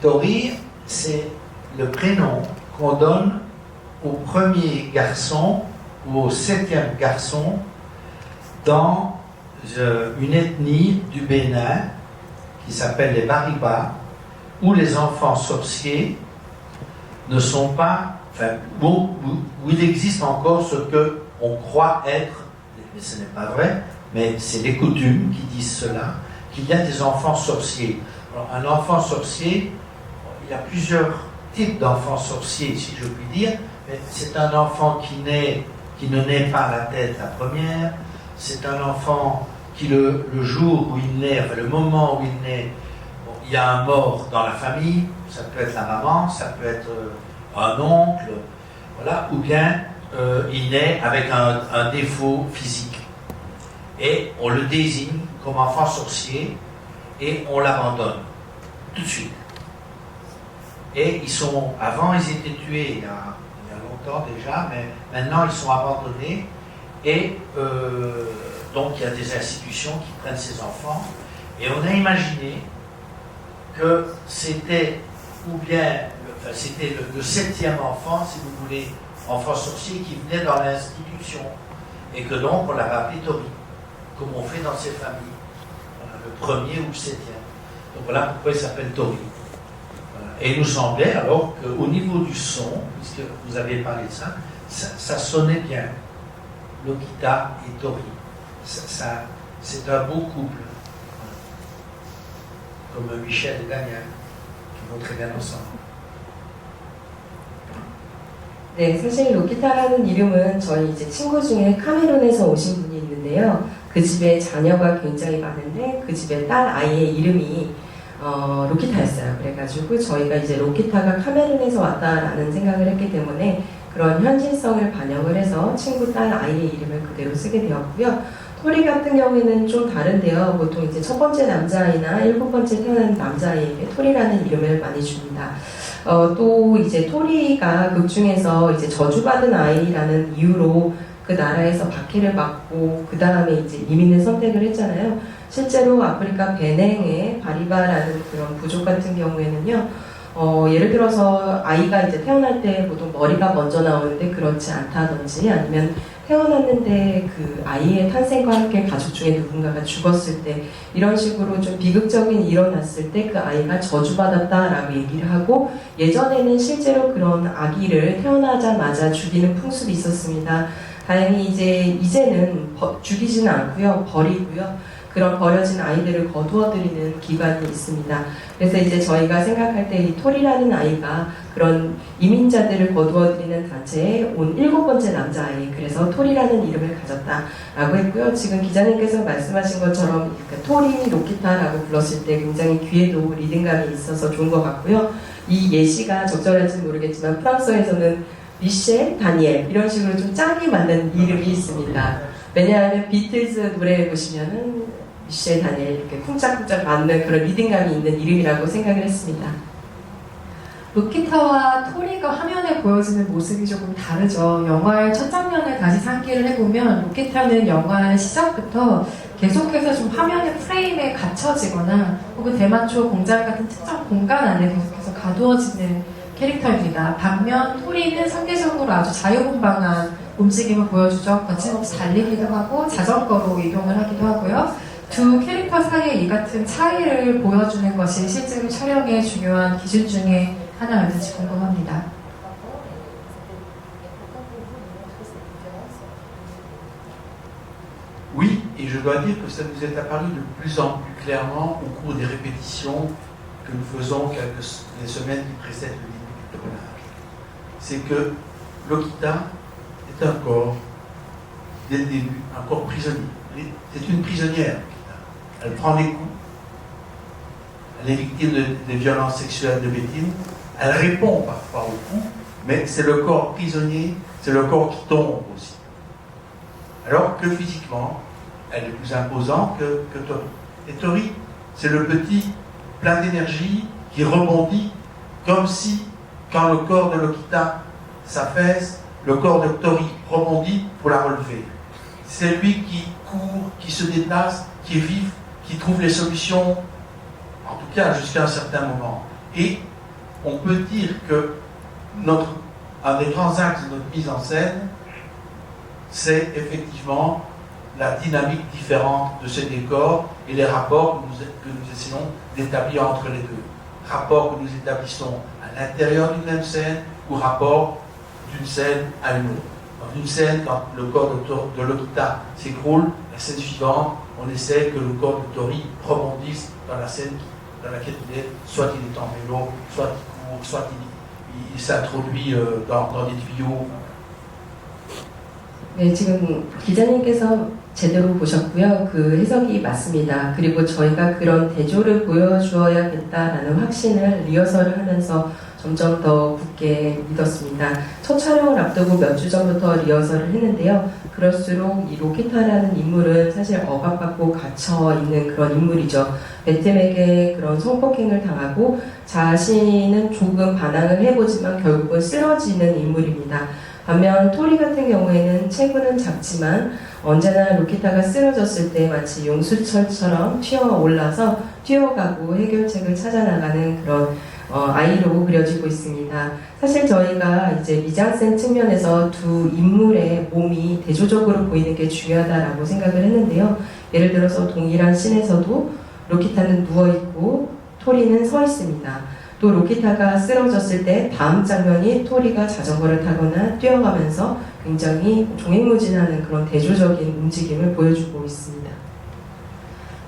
Tori, c'est le prénom qu'on donne au premier garçon ou au 7e garçon dans une ethnie du Bénin qui s'appelle les Bariba, où les enfants sorciers ne sont pas, enfin, où il existe encore ce que on croit être, mais ce n'est pas vrai, mais c'est les coutumes qui disent cela, qu'il y a des enfants sorciers. Alors, un enfant sorcier, il y a plusieurs types d'enfants sorciers, si je puis dire, mais c'est un enfant qui ne naît pas la tête la première, c'est un enfant qui le jour où il naît, enfin le moment où il naît, bon, il y a un mort dans la famille, ça peut être la maman, ça peut être un oncle, voilà, ou bien il naît avec un défaut physique. Et on le désigne comme enfant sorcier et on l'abandonne tout de suite. Et avant ils étaient tués il y a longtemps déjà, mais maintenant ils sont abandonnés et donc il y a des institutions qui prennent ces enfants et on a imaginé que c'était c'était le 7e enfant, si vous voulez, enfant sorcier qui venait dans l'institution et que donc on l'avait appelé Tori, comme on fait dans ces familles. Voilà, le premier ou le 7e. Donc voilà pourquoi il s'appelle Tori. Voilà. Et il nous semblait alors qu'au niveau du son, puisque vous avez parlé de ça, ça sonnait bien. Lokita et Tori. C'est un beau couple. Voilà. Comme Michel et Daniel, qui vont très bien ensemble. 네, 사실 로키타라는 이름은 저희 이제 친구 중에 카메룬에서 오신 분이 있는데요. 그 집에 자녀가 굉장히 많은데 그 집에 딸 아이의 이름이 로키타였어요. 그래가지고 저희가 이제 로키타가 카메룬에서 왔다라는 생각을 했기 때문에 그런 현실성을 반영을 해서 친구 딸 아이의 이름을 그대로 쓰게 되었고요. 토리 같은 경우에는 좀 다른데요. 보통 이제 첫 번째 남자아이나 7번째 태어난 남자아이에게 토리라는 이름을 많이 줍니다. 또 이제 토리가 극 중에서 이제 저주받은 아이라는 이유로 그 나라에서 박해를 받고 그 다음에 이제 이민을 선택을 했잖아요. 실제로 아프리카 베냉의 바리바라는 그런 부족 같은 경우에는요. 예를 들어서 아이가 이제 태어날 때 보통 머리가 먼저 나오는데 그렇지 않다든지 아니면 태어났는데 그 아이의 탄생과 함께 가족 중에 누군가가 죽었을 때 이런 식으로 좀 비극적인 일이 일어났을 때 그 아이가 저주받았다라고 얘기를 하고 예전에는 실제로 그런 아기를 태어나자마자 죽이는 풍습이 있었습니다. 다행히 이제는 죽이지는 않고요. 버리고요. 그런 버려진 아이들을 거두어들이는 기관이 있습니다. 그래서 이제 저희가 생각할 때 이 토리라는 아이가 그런 이민자들을 거두어들이는 단체에 온 7번째 남자아이, 그래서 토리라는 이름을 가졌다라고 했고요. 지금 기자님께서 말씀하신 것처럼 토리 로키타라고 불렀을 때 굉장히 귀에도 리듬감이 있어서 좋은 것 같고요. 이 예시가 적절할지 모르겠지만 프랑스어에서는 미셸, 다니엘 이런 식으로 좀 짝이 맞는 이름이 있습니다. 왜냐하면 비틀즈 노래 보시면은 미셸, 다니엘 이렇게 쿵짝쿵짝 맞는 그런 리듬감이 있는 이름이라고 생각을 했습니다. 로키타와 토리가 화면에 보여지는 모습이 조금 다르죠. 영화의 첫 장면을 다시 상기를 해보면 로키타는 영화의 시작부터 계속해서 좀 화면의 프레임에 갇혀지거나 혹은 대마초 공장 같은 특정 공간 안에 계속해서 가두어지는 캐릭터입니다. 반면 토리는 상대적으로 아주 자유분방한 움직임을 보여주죠. 거침없이 달리기도 하고 자전거로 이동을 하기도 하고요. 두 캐릭터 사이의 이 같은 차이를 보여주는 것이 실제로 촬영의 중요한 기준 중에 하나였는지 궁금합니다. Oui, et je dois dire que ça nous est apparu de plus en plus clairement au cours des répétitions que nous faisons les semaines qui précèdent le début du tournage. C'est que Lokita est un corps, dès le début, un corps prisonnier. C'est une prisonnière, Lokita. Elle prend les coups. elle est victime des violences sexuelles de Béthine, elle répond parfois au coup, mais c'est le corps prisonnier, c'est le corps qui tombe aussi. Alors que physiquement, elle est plus imposante que Tori. Et Tori, c'est le petit plein d'énergie qui rebondit comme si, quand le corps de Lokita s'affaisse, le corps de Tori rebondit pour la relever. C'est lui qui court, qui se déplace, qui est vif, qui trouve les solutions, en tout cas jusqu'à un certain moment. Et on peut dire que un des grands axes de notre mise en scène, c'est effectivement la dynamique différente de ces décors et les rapports que nous essayons d'établir entre les deux. Rapports que nous établissons à l'intérieur d'une même scène ou rapport d'une scène à une autre. Dans une scène, quand le corps de Lokita s'écroule, la scène suivante, on essaie que le corps de Tori rebondisse dans la scène dans laquelle il est, soit il est en vélo, soit il court, soit il s'introduit dans des tuyaux. 네, 지금 기자님께서 제대로 보셨고요. 그 해석이 맞습니다. 그리고 저희가 그런 대조를 보여주어야겠다라는 확신을 리허설을 하면서 점점 더 굳게 믿었습니다. 첫 촬영을 앞두고 몇 주 전부터 리허설을 했는데요. 그럴수록 이 로키타라는 인물은 사실 억압받고 갇혀있는 그런 인물이죠. 베템에게 그런 성폭행을 당하고 자신은 조금 반항을 해보지만 결국은 쓰러지는 인물입니다. 반면 토리 같은 경우에는 체구는 작지만 언제나 로키타가 쓰러졌을 때 마치 용수철처럼 튀어올라서 뛰어가고 해결책을 찾아나가는 그런 아이로 그려지고 있습니다. 사실 저희가 이제 미장센 측면에서 두 인물의 몸이 대조적으로 보이는 게 중요하다라고 생각을 했는데요. 예를 들어서 동일한 씬에서도 로키타는 누워있고 토리는 서 있습니다. 또 로키타가 쓰러졌을 때 다음 장면이 토리가 자전거를 타거나 뛰어가면서 굉장히 종횡무진하는 그런 대조적인 움직임을 보여주고 있습니다.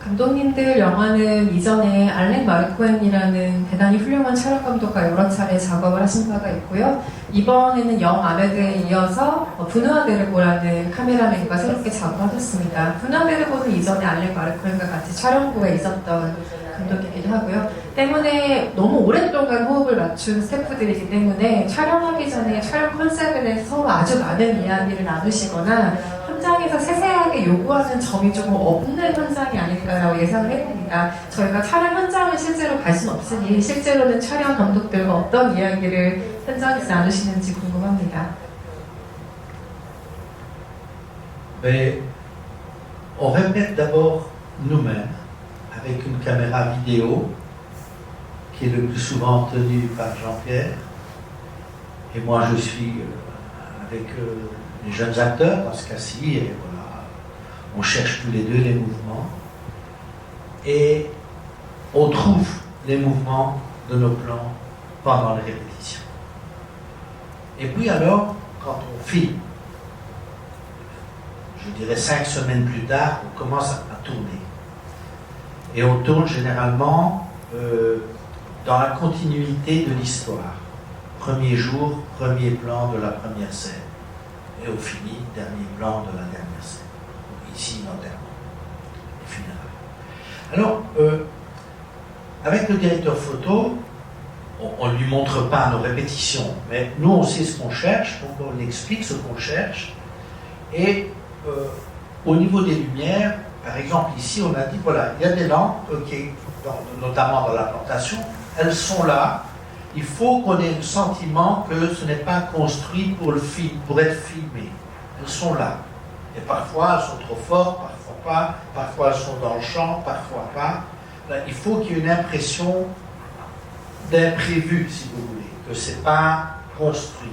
감독님들 영화는 이전에 알렌 마르코엔이라는 대단히 훌륭한 촬영 감독과 여러 차례 작업을 하신 바가 있고요. 이번에는 영 아메드에 이어서 브누아 베르고라는 카메라맨과 새롭게 작업하셨습니다. 브누아 베르고는 이전에 알렌 마르코엔과 같이 촬영부에 있었던 감독이기도 하고요. 때문에 너무 오랫동안 호흡을 맞춘 스태프들이기 때문에 촬영하기 전에 촬영 컨셉에 대해서 서로 아주 많은 이야기를 나누시거나 현장에서 세세하게 요구하는 점이 조금 없는 현장이 아닐까라고 예상을 해봅니다. 저희가 촬영 현장을 실제로 갈 수는 없으니 실제로는 촬영 감독들과 어떤 이야기를 현장에서 나누시는지 궁금합니다. Mais on répète d'abord nous-mêmes avec une caméra vidéo qui est le plus souvent tenue par Jean-Pierre et moi je suis avec les jeunes acteurs dans ce cas-ci et voilà, on cherche tous les deux les mouvements et on trouve les mouvements de nos plans pendant les répétitions. Et puis alors, quand on filme, je dirais 5 semaines plus tard, on commence à tourner. Et on tourne généralement dans la continuité de l'histoire. Premier jour, premier plan de la première scène. Et au fini, dernier plan de la dernière scène. Ici, l'enterrement, les funérailles. Alors, avec le directeur photo, on ne lui montre pas nos répétitions, mais nous, on sait ce qu'on cherche, donc on explique ce qu'on cherche. Et au niveau des lumières, par exemple, ici, on a dit, voilà, il y a des lampes, notamment dans la plantation, elles sont là. Il faut qu'on ait le sentiment que ce n'est pas construit pour le film, pour être filmé. Elles sont là. Et parfois, elles sont trop fortes, parfois pas. Parfois, elles sont dans le champ, parfois pas. Là, il faut qu'il y ait une impression d'imprévu, si vous voulez, que ce n'est pas construit.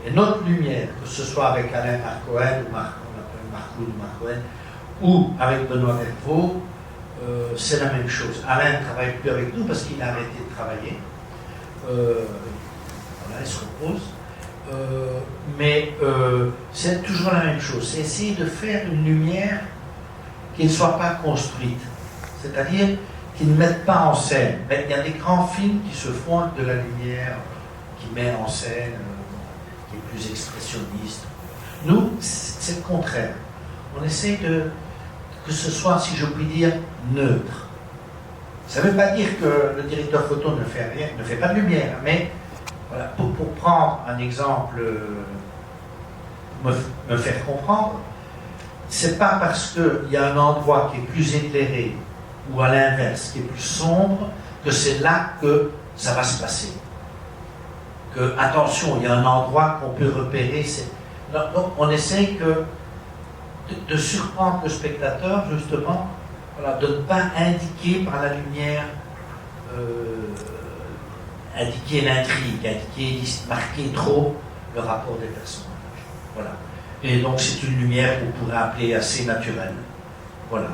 Et notre lumière, que ce soit avec Alain Marcoën, ou Marcoën, ou avec Benoît Vervaux, c'est la même chose. Alain ne travaille plus avec nous parce qu'il a arrêté de travailler. Voilà, il se repose. Mais c'est toujours la même chose. C'est essayer de faire une lumière qui ne soit pas construite. C'est-à-dire qui ne mette pas en scène. Mais il y a des grands films qui se font avec de la lumière, qui met en scène, qui est plus expressionniste. Nous, c'est le contraire. On essaie que ce soit, si je puis dire, neutre. Ça ne veut pas dire que le directeur photo ne fait rien, ne fait pas de lumière, mais voilà, pour prendre un exemple, me faire comprendre, c'est pas parce qu'il y a un endroit qui est plus éclairé ou à l'inverse qui est plus sombre que c'est là que ça va se passer. Que attention, il y a un endroit qu'on peut repérer. Donc on essaye de surprendre le spectateur justement, voilà, de ne pas indiquer par la lumière, indiquer l'intrigue, marquer trop le rapport des personnages. Voilà. Et donc c'est une lumière qu'on pourrait appeler assez naturelle. Voilà.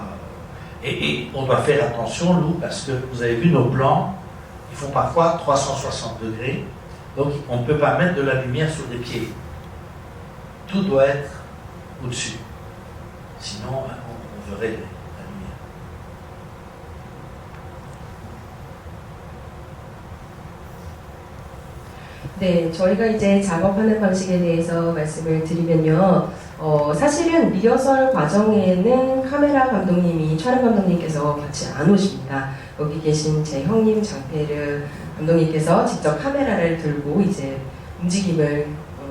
Et on doit faire attention, nous, parce que vous avez vu nos plans, ils font parfois 360 degrés, donc on ne peut pas mettre de la lumière sur des pieds. Tout doit être au-dessus. Sinon, on verrait la lumière. 네, 저희가 이제 작업하는 방식에 대해서 말씀을 드리면요. 사실은 리허설 과정에는 카메라 감독님이, 촬영 감독님께서 같이 안 오십니다. 여기 계신 제 형님 장페르 감독님께서 직접 카메라를 들고 이제 움직임을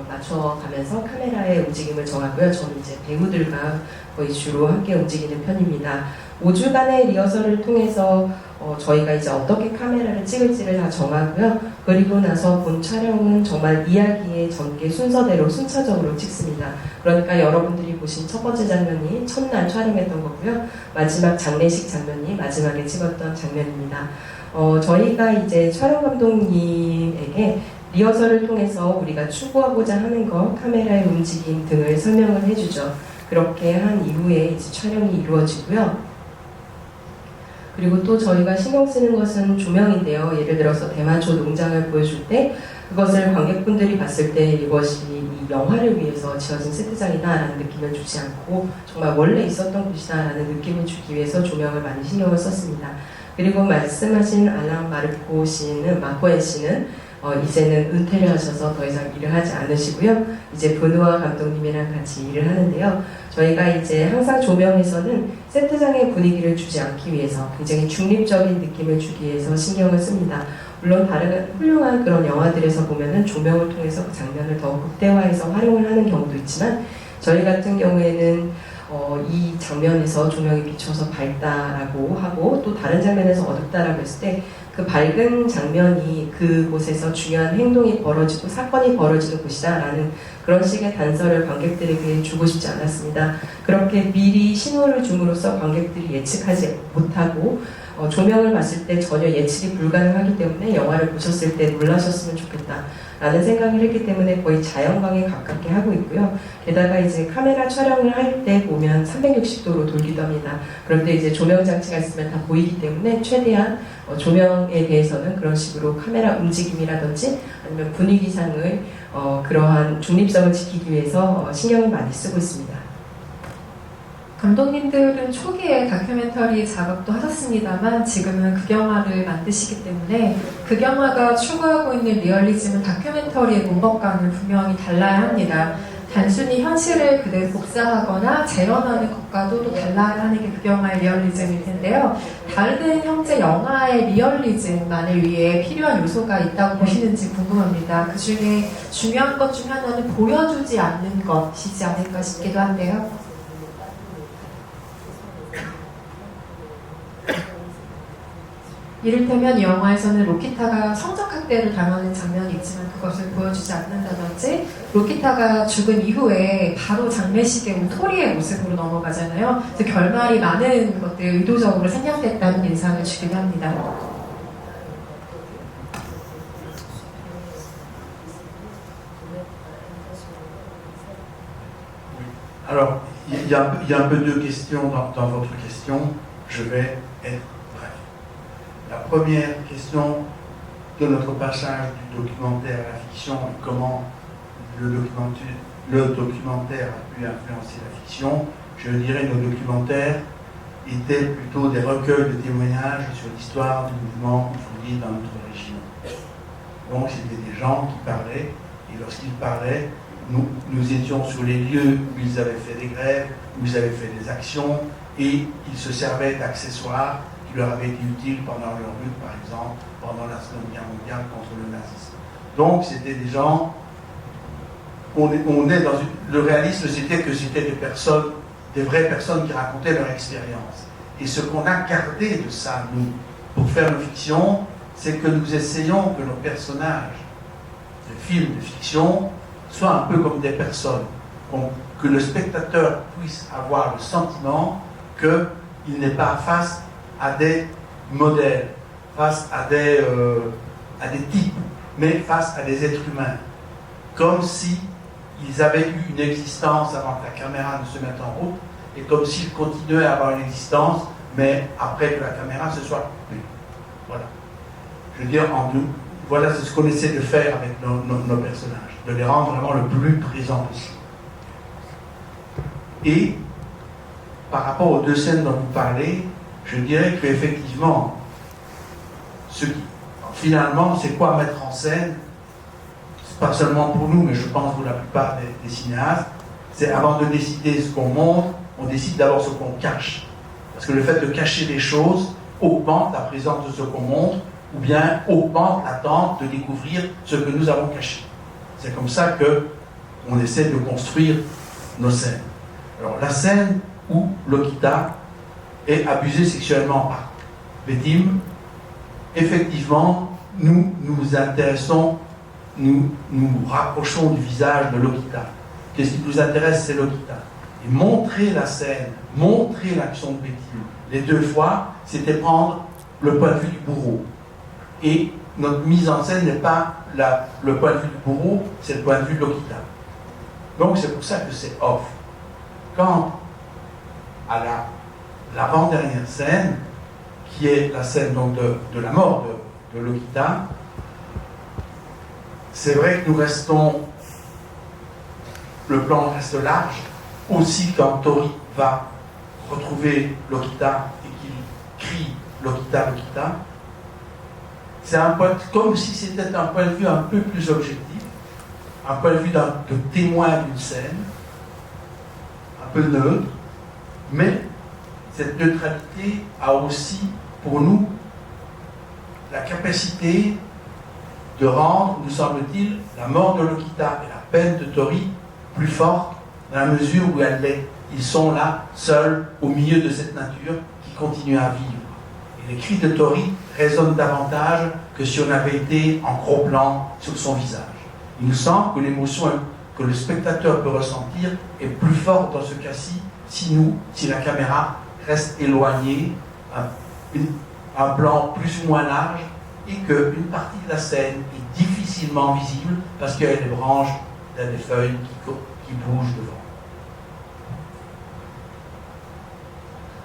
맞춰가면서 카메라의 움직임을 정하고요. 저는 이제 배우들과 거의 주로 함께 움직이는 편입니다. 5주간의 리허설을 통해서 저희가 이제 어떻게 카메라를 찍을지를 다 정하고요. 그리고 나서 본 촬영은 정말 이야기의 전개 순서대로 순차적으로 찍습니다. 그러니까 여러분들이 보신 첫 번째 장면이 첫날 촬영했던 거고요. 마지막 장례식 장면이 마지막에 찍었던 장면입니다. 저희가 이제 촬영 감독님에게 리허설을 통해서 우리가 추구하고자 하는 것, 카메라의 움직임 등을 설명을 해주죠. 그렇게 한 이후에 이제 촬영이 이루어지고요. 그리고 또 저희가 신경 쓰는 것은 조명인데요. 예를 들어서 대마초 농장을 보여줄 때 그것을 관객분들이 봤을 때 이것이 이 영화를 위해서 지어진 세트장이다라는 느낌을 주지 않고 정말 원래 있었던 곳이다라는 느낌을 주기 위해서 조명을 많이 신경을 썼습니다. 그리고 말씀하신 알랑 마코엔 씨는 이제는 은퇴를 하셔서 더 이상 일을 하지 않으시고요. 이제 브누아 감독님이랑 같이 일을 하는데요. 저희가 이제 항상 조명에서는 세트장의 분위기를 주지 않기 위해서 굉장히 중립적인 느낌을 주기 위해서 신경을 씁니다. 물론 다른 훌륭한 그런 영화들에서 보면은 조명을 통해서 그 장면을 더 극대화해서 활용을 하는 경우도 있지만 저희 같은 경우에는 이 장면에서 조명이 비춰서 밝다라고 하고 또 다른 장면에서 어둡다라고 했을 때 그 밝은 장면이 그곳에서 중요한 행동이 벌어지고 사건이 벌어지는 곳이다라는 그런 식의 단서를 관객들에게 주고 싶지 않았습니다. 그렇게 미리 신호를 줌으로써 관객들이 예측하지 못하고 조명을 봤을 때 전혀 예측이 불가능하기 때문에 영화를 보셨을 때 놀라셨으면 좋겠다 라는 생각을 했기 때문에 거의 자연광에 가깝게 하고 있고요. 게다가 이제 카메라 촬영을 할 때 보면 360도로 돌기도 합니다. 그런데 이제 조명 장치가 있으면 다 보이기 때문에 최대한 조명에 대해서는 그런 식으로 카메라 움직임이라든지 아니면 분위기상을 그러한 중립성을 지키기 위해서 신경을 많이 쓰고 있습니다. 감독님들은 초기에 다큐멘터리 작업도 하셨습니다만 지금은 극영화를 만드시기 때문에 극영화가 추구하고 있는 리얼리즘은 다큐멘터리의 문법과는 분명히 달라야 합니다. 단순히 현실을 그대로 복사하거나 재현하는 것과도 또 달라야 하는 게 극영화의 리얼리즘일 텐데요. 다른 형제 영화의 리얼리즘만을 위해 필요한 요소가 있다고 보시는지 궁금합니다. 그 중에 중요한 것 중 하나는 보여주지 않는 것이지 않을까 싶기도 한데요. 이를테면 이 영화에서는 로키타가 성적학대를 당하는 장면이 있지만 그것을 보여주지 않는다든지 로키타가 죽은 이후에 바로 장례식에 토리의 모습으로 넘어가잖아요. 그래서 결말이 많은 것들이 의도적으로 생략됐다는 인상을 주기도 합니다. Alors, il y a un peu deux questions dans votre question. Je vais être bref. La première question de notre passage du documentaire à la fiction et comment le documentaire a pu influencer la fiction, je dirais que nos documentaires étaient plutôt des recueils de témoignages sur l'histoire du mouvement ouvrier dans notre région. Donc c'était des gens qui parlaient, et lorsqu'ils parlaient, nous étions sur les lieux où ils avaient fait des grèves, où ils avaient fait des actions, et ils se servaient d'accessoires qui qui leur avait été utile pendant leur lutte, par exemple, pendant la Seconde Guerre mondiale contre le nazisme. Donc, c'était des gens. Le réalisme, c'était que c'était des personnes, des vraies personnes qui racontaient leur expérience. Et ce qu'on a gardé de ça, nous, pour faire nos fictions, c'est que nous essayons que nos personnages de films de fiction soient un peu comme des personnes, que le spectateur puisse avoir le sentiment qu'il n'est pas face à des modèles, face à des types, mais face à des êtres humains, comme si ils avaient eu une existence avant que la caméra ne se mette en route, et comme s'ils continuaient à avoir une existence, mais après que la caméra se soit coupée. Voilà. Je veux dire, voilà, c'est ce qu'on essaie de faire avec nos personnages, de les rendre vraiment le plus présents possible. Et, par rapport aux deux scènes dont vous parlez, je dirais qu'effectivement, finalement, c'est quoi mettre en scène? Pas seulement pour nous, mais je pense pour la plupart des cinéastes, c'est avant de décider ce qu'on montre, on décide d'abord ce qu'on cache. Parce que le fait de cacher les choses augmente la présence de ce qu'on montre, ou bien augmente l'attente de découvrir ce que nous avons caché. C'est comme ça qu'on essaie de construire nos scènes. Alors la scène où Lokita est abusée sexuellement par Betim, effectivement, nous nous intéressons, nous rapprochons du visage de Lokita. Qu'est-ce qui nous intéresse, c'est Lokita. Et montrer la scène, montrer l'action de Betim, les deux fois, c'était prendre le point de vue du bourreau. Et notre mise en scène n'est pas le point de vue du bourreau, c'est le point de vue de Lokita. Donc c'est pour ça que c'est off. Quant à l'avant-dernière scène, qui est la scène donc de la mort de Lokita, c'est vrai que nous restons, le plan reste large, aussi quand Tori va retrouver Lokita et qu'il crie Lokita, Lokita. C'est comme si c'était un point de vue un peu plus objectif, un point de vue de témoin d'une scène, un peu neutre, mais cette neutralité a aussi pour nous la capacité de rendre, nous semble-t-il, la mort de Lokita et la peine de Tori plus forte dans la mesure où ils sont là, seuls, au milieu de cette nature qui continue à vivre. Et les cris de Tori résonnent davantage que si on avait été en gros plan sur son visage. Il nous semble que l'émotion que le spectateur peut ressentir est plus forte dans ce cas-ci si la caméra reste éloignée, un plan plus ou moins large, et qu'une partie de la scène est difficilement visible parce qu'il y a des branches, il y a des feuilles qui bougent devant.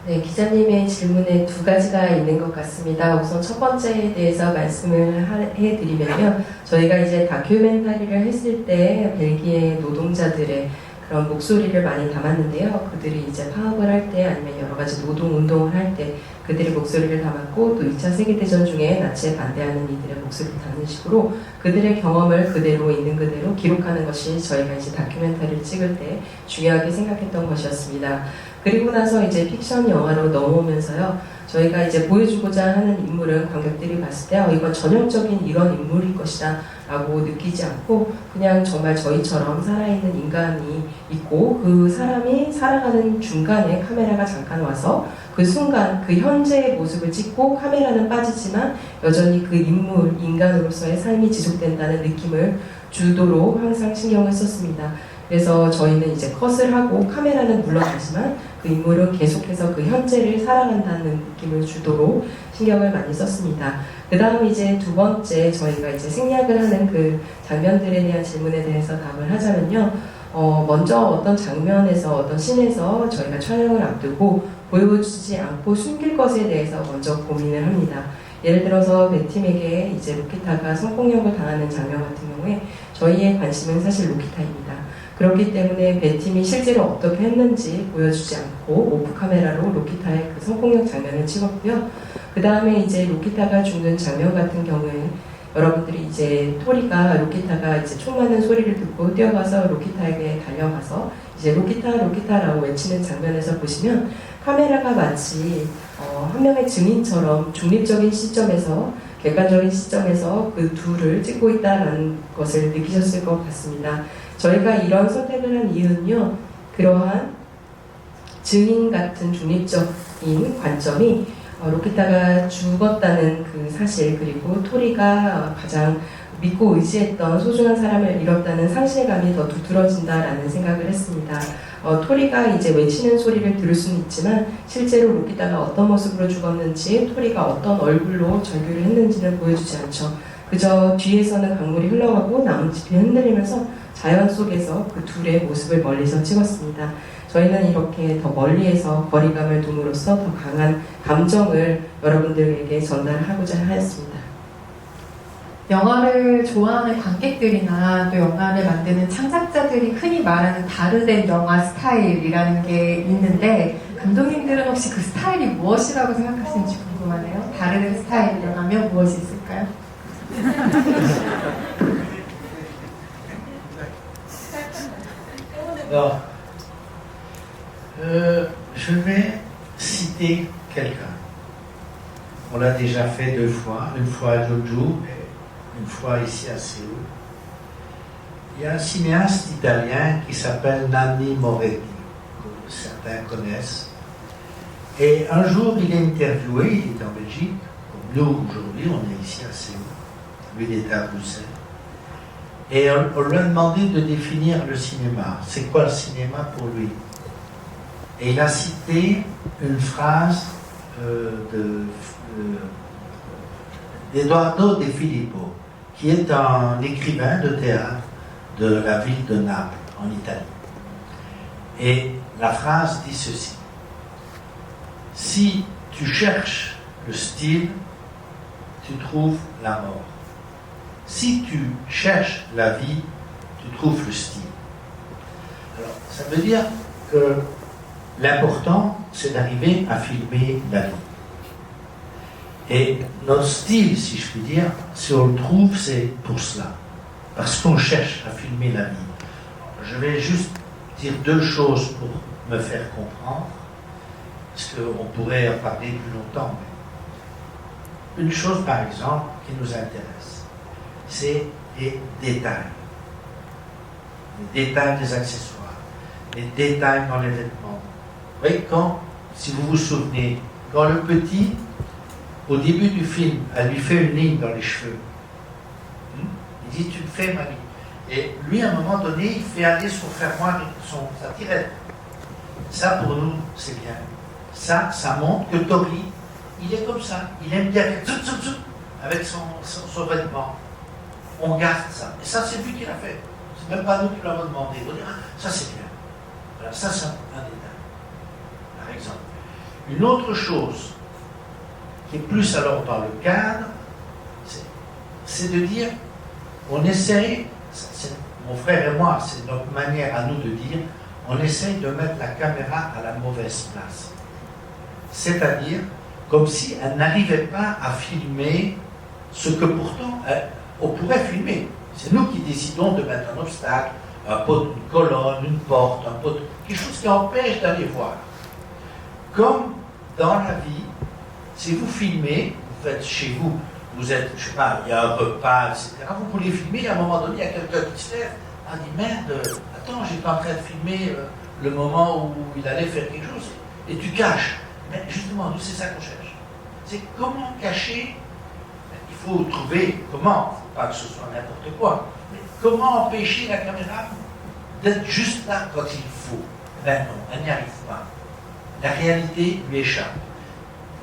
네, 기자님의 질문에 두 가지가 있는 것 같습니다. 우선 첫 번째에 대해서 말씀을 해드리면요. 저희가 이제 다큐멘터리를 했을 때 벨기에 노동자들의 그런 목소리를 많이 담았는데요. 그들이 이제 파업을 할 때 아니면 여러 가지 노동운동을 할 때 그들의 목소리를 담았고 또 2차 세계대전 중에 나치에 반대하는 이들의 목소리를 담는 식으로 그들의 경험을 그대로 있는 그대로 기록하는 것이 저희가 이제 다큐멘터리를 찍을 때 중요하게 생각했던 것이었습니다. 그리고 나서 이제 픽션 영화로 넘어오면서요. 저희가 이제 보여주고자 하는 인물은 관객들이 봤을 때 이건 전형적인 이런 인물일 것이다 라고 느끼지 않고 그냥 정말 저희처럼 살아있는 인간이 있고 그 사람이 살아가는 중간에 카메라가 잠깐 와서 그 순간 그 현재의 모습을 찍고 카메라는 빠지지만 여전히 그 인물, 인간으로서의 삶이 지속된다는 느낌을 주도록 항상 신경을 썼습니다. 그래서 저희는 이제 컷을 하고 카메라는 물러가지만 그 인물은 계속해서 그 현재를 살아간다는 느낌을 주도록 신경을 많이 썼습니다. 그 다음 이제 두 번째 저희가 이제 생략을 하는 그 장면들에 대한 질문에 대해서 답을 하자면요. 먼저 어떤 장면에서 어떤 씬에서 저희가 촬영을 앞두고 보여주지 않고 숨길 것에 대해서 먼저 고민을 합니다. 예를 들어서 베팀에게 이제 로키타가 성폭력을 당하는 장면 같은 경우에 저희의 관심은 사실 로키타입니다. 그렇기 때문에 베팀이 실제로 어떻게 했는지 보여주지 않고 오프 카메라로 로키타의 그 성폭력 장면을 찍었고요. 그 다음에 이제 로키타가 죽는 장면 같은 경우에 여러분들이 이제 로키타가 이제 총 맞는 소리를 듣고 뛰어가서 로키타에게 달려가서 이제 로키타, 로키타라고 외치는 장면에서 보시면 카메라가 마치 한 명의 증인처럼 중립적인 시점에서 객관적인 시점에서 그 둘을 찍고 있다는 것을 느끼셨을 것 같습니다. 저희가 이런 선택을 한 이유는요, 그러한 증인 같은 중립적인 관점이 로키타가 죽었다는 그 사실, 그리고 토리가 가장 믿고 의지했던 소중한 사람을 잃었다는 상실감이 더 두드러진다라는 생각을 했습니다. 토리가 이제 외치는 소리를 들을 수는 있지만 실제로 로키타가 어떤 모습으로 죽었는지, 토리가 어떤 얼굴로 절규를 했는지는 보여주지 않죠. 그저 뒤에서는 강물이 흘러가고 나뭇잎이 흔들리면서 자연 속에서 그 둘의 모습을 멀리서 찍었습니다. 저희는 이렇게 더 멀리에서 거리감을 둠으로써 더 강한 감정을 여러분들에게 전달하고자 하였습니다. 영화를 좋아하는 관객들이나 또 영화를 만드는 창작자들이 흔히 말하는 다르된 영화 스타일이라는 게 있는데, 감독님들은 혹시 그 스타일이 무엇이라고 생각하시는지 궁금하네요. 다르된 스타일이라면 무엇이 있을까요? Alors, je vais citer quelqu'un. On l'a déjà fait 2 fois, une fois à Jojo et une fois ici à Séoul. Il y a un cinéaste italien qui s'appelle Nanni Moretti, que certains connaissent. Et un jour, il est interviewé, il est en Belgique, comme nous aujourd'hui, on est ici à Séoul. Lui, il était à Bruxelles. Et on lui a demandé de définir le cinéma. C'est quoi le cinéma pour lui? Et il a cité une phrase d'Edoardo De Filippo, qui est un écrivain de théâtre de la ville de Naples, en Italie. Et la phrase dit ceci: si tu cherches le style, tu trouves la mort. Si tu cherches la vie, tu trouves le style. Alors, ça veut dire que l'important, c'est d'arriver à filmer la vie. Et notre style, si je puis dire, si on le trouve, c'est pour cela. Parce qu'on cherche à filmer la vie. Je vais juste dire 2 choses pour me faire comprendre, parce qu'on pourrait en parler plus longtemps. Mais une chose, par exemple, qui nous intéresse, c'est les détails. Les détails des accessoires, les détails dans les vêtements. Vous voyez, si vous vous souvenez, quand le petit, au début du film, elle lui fait une ligne dans les cheveux, il dit: tu me fais ma ligne. Et lui, à un moment donné, il fait aller son fermoir, sa tirette. Ça, pour nous, c'est bien. Ça montre que Tori, il est comme ça. Il aime bien avec son vêtement. On garde ça. Et ça, c'est lui qui l'a fait. C'est même pas nous qui l'avons demandé. On dit: ah, ça, c'est bien. Voilà, ça, c'est un détail. Par exemple. Une autre chose qui est plus alors dans le cadre, c'est de dire, on essaye, mon frère et moi, c'est notre manière à nous de dire, on essaye de mettre la caméra à la mauvaise place. C'est-à-dire, comme si elle n'arrivait pas à filmer ce que pourtant on pourrait filmer. C'est nous qui décidons de mettre un obstacle, un poteau, une colonne, une porte, un poteau, quelque chose qui empêche d'aller voir. Comme dans la vie, si vous filmez, vous faites chez vous, vous êtes, je sais pas, il y a un repas, etc. Vous pouvez filmer, à un moment donné, il y a quelqu'un qui se lève, dit merde, attends, j'étais en train de filmer le moment où il allait faire quelque chose, et tu caches. Mais justement, nous, c'est ça qu'on cherche. C'est comment cacher. Il faut trouver comment, il ne faut pas que ce soit n'importe quoi, mais comment empêcher la caméra d'être juste là quand il faut. Ben non, elle n'y arrive pas. La réalité lui échappe.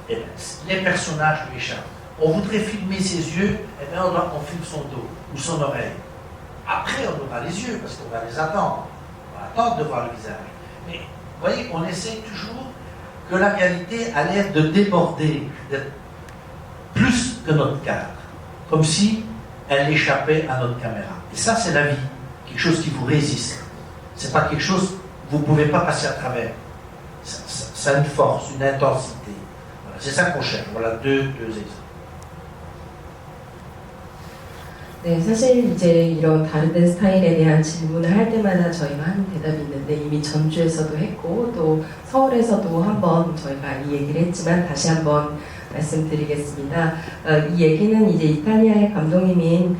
Et les personnages lui échappent. On voudrait filmer ses yeux, et bien on filme son dos ou son oreille. Après, on aura les yeux, parce qu'on va les attendre. On va attendre de voir le visage. Mais vous voyez, on essaie toujours que la réalité a l'air de déborder, d'être plus que notre cadre. Comme si elle échappait à notre caméra. Et ça, c'est la vie. Quelque chose qui vous résiste. C'est pas quelque chose que vous ne pouvez pas passer à travers. Ça a une force, une intensité. Voilà, c'est ça qu'on cherche. Voilà deux exemples. 네, 사실 이제 이런 다른 스타일에 대한 질문을 할 때마다 저희가 하는 대답이 있는데 이미 전주에서도 했고 또 서울에서도 한번 저희가 이 얘기를 했지만 다시 한번 말씀드리겠습니다. 이 얘기는 이제 이탈리아의 감독님인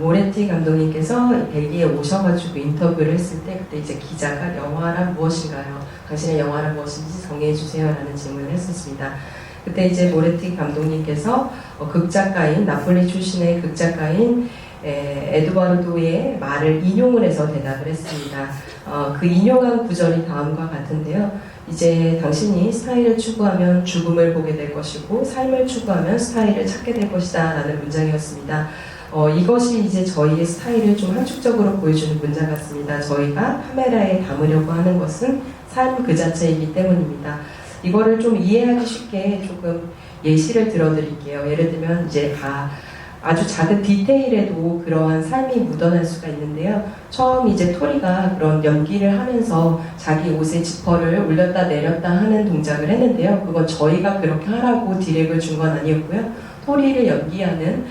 모레티 감독님께서 벨기에 오셔가지고 인터뷰를 했을 때 그때 이제 기자가 영화란 무엇인가요? 당신의 영화란 무엇인지 정해주세요 라는 질문을 했었습니다. 그때 이제 모레티 감독님께서 극작가인 나폴리 출신의 극작가인 에두아르도의 말을 인용을 해서 대답을 했습니다. 그 인용한 구절이 다음과 같은데요. 이제 당신이 스타일을 추구하면 죽음을 보게 될 것이고 삶을 추구하면 스타일을 찾게 될 것이다 라는 문장이었습니다. 이것이 이제 저희의 스타일을 좀 함축적으로 보여주는 문장 같습니다. 저희가 카메라에 담으려고 하는 것은 삶 그 자체이기 때문입니다. 이거를 좀 이해하기 쉽게 조금 예시를 들어드릴게요. 예를 들면 이제 아주 작은 디테일에도 그러한 삶이 묻어날 수가 있는데요. 처음 이제 토리가 그런 연기를 하면서 자기 옷의 지퍼를 올렸다 내렸다 하는 동작을 했는데요. 그건 저희가 그렇게 하라고 디렉을 준 건 아니었고요. 토리를 연기하는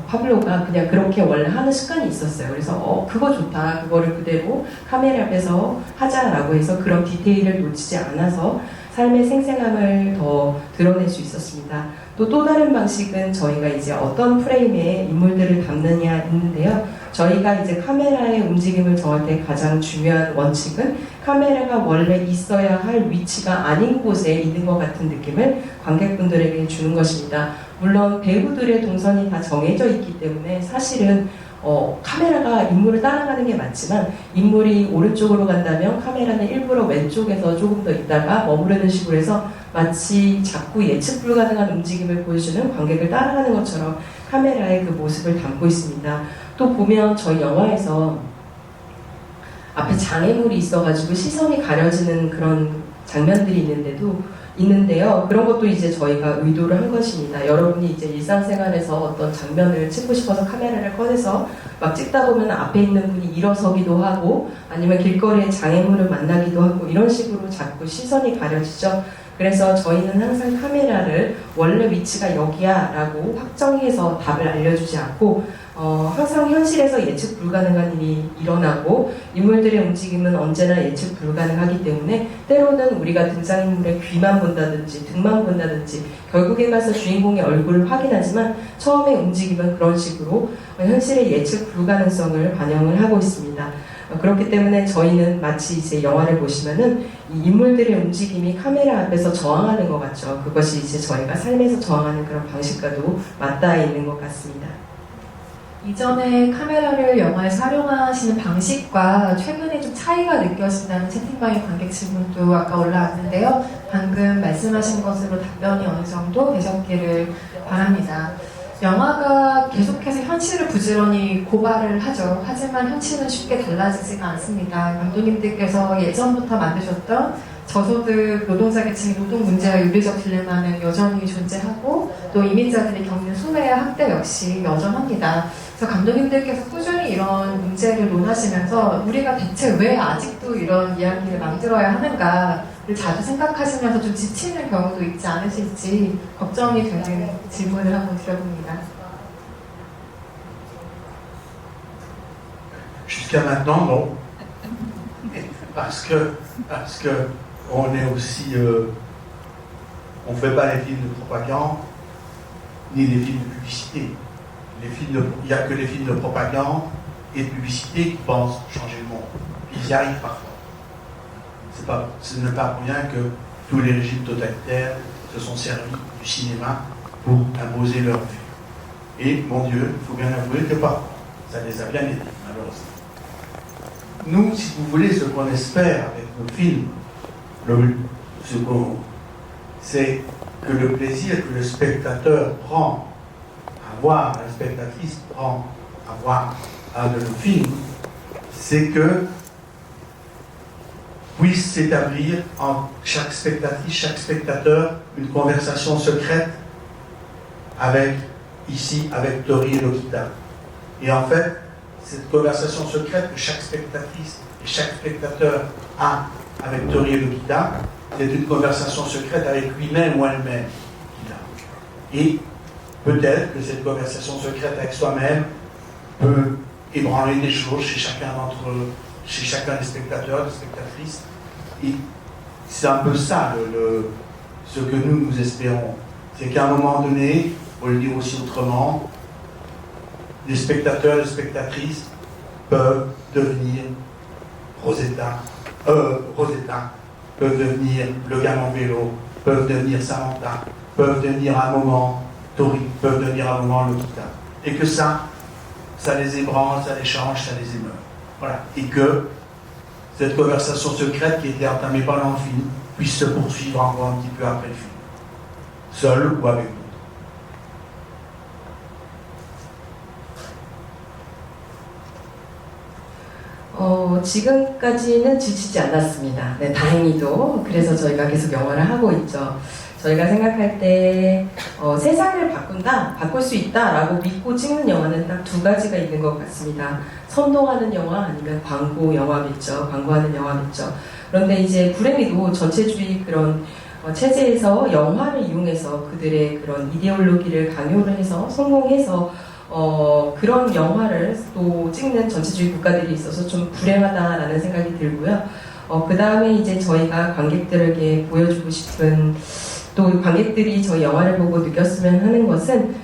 파블로가 그냥 그렇게 원래 하는 습관이 있었어요. 그래서 그거 좋다. 그거를 그대로 카메라 앞에서 하자라고 해서 그런 디테일을 놓치지 않아서 삶의 생생함을 더 드러낼 수 있었습니다. 또 다른 방식은 저희가 이제 어떤 프레임에 인물들을 담느냐 있는데요. 저희가 이제 카메라의 움직임을 정할 때 가장 중요한 원칙은 카메라가 원래 있어야 할 위치가 아닌 곳에 있는 것 같은 느낌을 관객분들에게 주는 것입니다. 물론 배우들의 동선이 다 정해져 있기 때문에 사실은 카메라가 인물을 따라가는 게 맞지만 인물이 오른쪽으로 간다면 카메라는 일부러 왼쪽에서 조금 더 있다가 머무르는 식으로 해서 마치 자꾸 예측 불가능한 움직임을 보여주는 관객을 따라가는 것처럼 카메라의 그 모습을 담고 있습니다. 또 보면 저희 영화에서 앞에 장애물이 있어가지고 시선이 가려지는 그런 장면들이 있는데요. 그런 것도 이제 저희가 의도를 한 것입니다. 여러분이 이제 일상생활에서 어떤 장면을 찍고 싶어서 카메라를 꺼내서 막 찍다 보면 앞에 있는 분이 일어서기도 하고 아니면 길거리에 장애물을 만나기도 하고 이런 식으로 자꾸 시선이 가려지죠. 그래서 저희는 항상 카메라를 원래 위치가 여기야 라고 확정해서 답을 알려주지 않고 항상 현실에서 예측 불가능한 일이 일어나고 인물들의 움직임은 언제나 예측 불가능하기 때문에 때로는 우리가 등장인물의 귀만 본다든지 등만 본다든지 결국에 가서 주인공의 얼굴을 확인하지만 처음의 움직임은 그런 식으로 현실의 예측 불가능성을 반영을 하고 있습니다. 그렇기 때문에 저희는 마치 이제 영화를 보시면은 이 인물들의 움직임이 카메라 앞에서 저항하는 것 같죠. 그것이 이제 저희가 삶에서 저항하는 그런 방식과도 맞닿아 있는 것 같습니다. 이전에 카메라를 영화에서 활용하시는 방식과 최근에 좀 차이가 느껴진다는 채팅방의 관객 질문도 아까 올라왔는데요. 방금 말씀하신 것으로 답변이 어느 정도 되셨기를 바랍니다. 영화가 계속해서 현실을 부지런히 고발을 하죠. 하지만 현실은 쉽게 달라지지가 않습니다. 감독님들께서 예전부터 만드셨던 저소득 노동자 계층의 노동 문제와 윤리적 딜레마는 여전히 존재하고 또 이민자들이 겪는 소외와 학대 역시 여전합니다. 그래서 감독님들께서 꾸준히 이런 문제를 논하시면서 우리가 대체 왜 아직도 이런 이야기를 만들어야 하는가를 자주 생각하시면서 좀 지치는 경우도 있지 않으실지 걱정이 되는 질문을 한번 드려봅니다. Jusqu'à maintenant, non. Parce que on est aussi, on ne fait pas les films de propagande ni les films de publicité. Il n'y a que les films de propagande et de publicité qui pensent changer le monde. Ils y arrivent parfois. Ce n'est pas pour rien que tous les régimes totalitaires se sont servis du cinéma pour imposer leur vue. Et, mon Dieu, il faut bien avouer que parfois, ça les a bien aidés, malheureusement. Nous, si vous voulez, ce qu'on espère avec nos films, c'est que le plaisir que le spectateur prend à voir, la spectatrice prend à voir le film, c'est que puisse s'établir entre chaque spectatrice, chaque spectateur, une conversation secrète avec Tori et Lokita. Et en fait, cette conversation secrète que chaque spectatrice et chaque spectateur a avec Tori et Lokita, c'est une conversation secrète avec lui-même ou elle-même qu'il a. Et peut-être que cette conversation secrète avec soi-même peut ébranler des choses chez chez chacun des spectateurs, des spectatrices. Et c'est un peu ça ce que nous espérons. C'est qu'à un moment donné, pour le dire aussi autrement, les spectateurs et les spectatrices peuvent devenir Rosetta, peuvent devenir le gamin en vélo, peuvent devenir Samantha, peuvent devenir à un moment Tori, peuvent devenir à un moment Lokita. Et que ça les ébranle, ça les change, ça les émeut. Voilà. Et que cette conversation secrète qui était entamée pendant le film puisse se poursuivre encore un petit peu après le film. Seul ou avec d'autres. 지금까지는 지치지 않았습니다. 네, 다행히도. 그래서 저희가 계속 영화를 하고 있죠. 저희가 생각할 때 세상을 바꿀 수 있다라고 믿고 찍는 영화는 딱 두 가지가 있는 것 같습니다. 선동하는 영화 아니면 광고 영화겠죠. 광고하는 영화겠죠. 그런데 이제 불행히도 전체주의 그런 체제에서 영화를 이용해서 그들의 그런 이데올로기를 강요를 해서 성공해서 그런 영화를 또 찍는 전체주의 국가들이 있어서 좀 불행하다라는 생각이 들고요. 그 다음에 이제 저희가 관객들에게 보여주고 싶은 또 관객들이 저희 영화를 보고 느꼈으면 하는 것은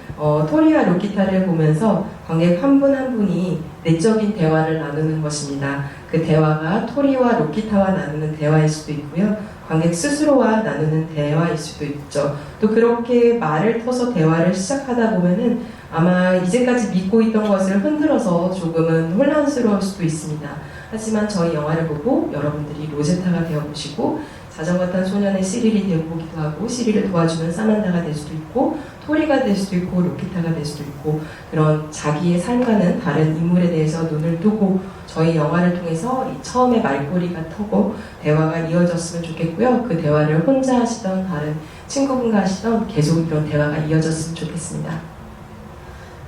토리와 로키타를 보면서 관객 한 분 한 분이 내적인 대화를 나누는 것입니다. 그 대화가 토리와 로키타와 나누는 대화일 수도 있고요. 관객 스스로와 나누는 대화일 수도 있죠. 또 그렇게 말을 터서 대화를 시작하다 보면은 아마 이제까지 믿고 있던 것을 흔들어서 조금은 혼란스러울 수도 있습니다. 하지만 저희 영화를 보고 여러분들이 로제타가 되어보시고 자전거 탄 소년의 시릴이 되어보기도 하고 시릴을 도와주는 사만다가 될 수도 있고 토리가 될 수도 있고 로키타가 될 수도 있고 그런 자기의 삶과는 다른 인물에 대해서 눈을 뜨고 저희 영화를 통해서 처음에 말꼬리가 터고 대화가 이어졌으면 좋겠고요. 그 대화를 혼자 하시던 다른 친구분과 하시던 계속 이런 대화가 이어졌으면 좋겠습니다.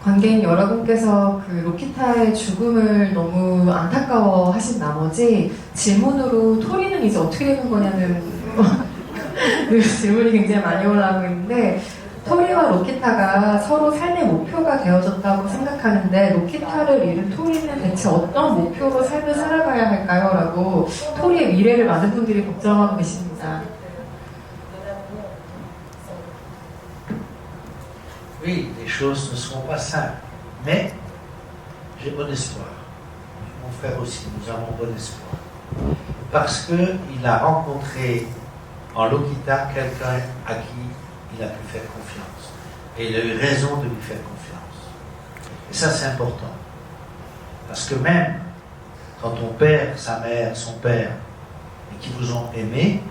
관객 여러분께서 그 로키타의 죽음을 너무 안타까워 하신 나머지 질문으로 토리는 이제 어떻게 되는 거냐는 그 질문이 굉장히 많이 올라오고 있는데 토리와 로키타가 서로 삶의 목표가 되어졌다고 생각하는데 로키타를 잃은 토리는 대체 어떤 목표로 삶을 살아가야 할까요? 라고 토리의 미래를 많은 분들이 걱정하고 계십니다. Oui, les choses ne seront pas simples, mais j'ai bon espoir. Mon frère aussi, nous avons bon espoir. Parce qu'il a rencontré en Lokita quelqu'un à qui il a pu faire confiance. Et il a eu raison de lui faire confiance. Et ça, c'est important. Parce que même quand ton père, sa mère, son père, et qui vous ont aimé,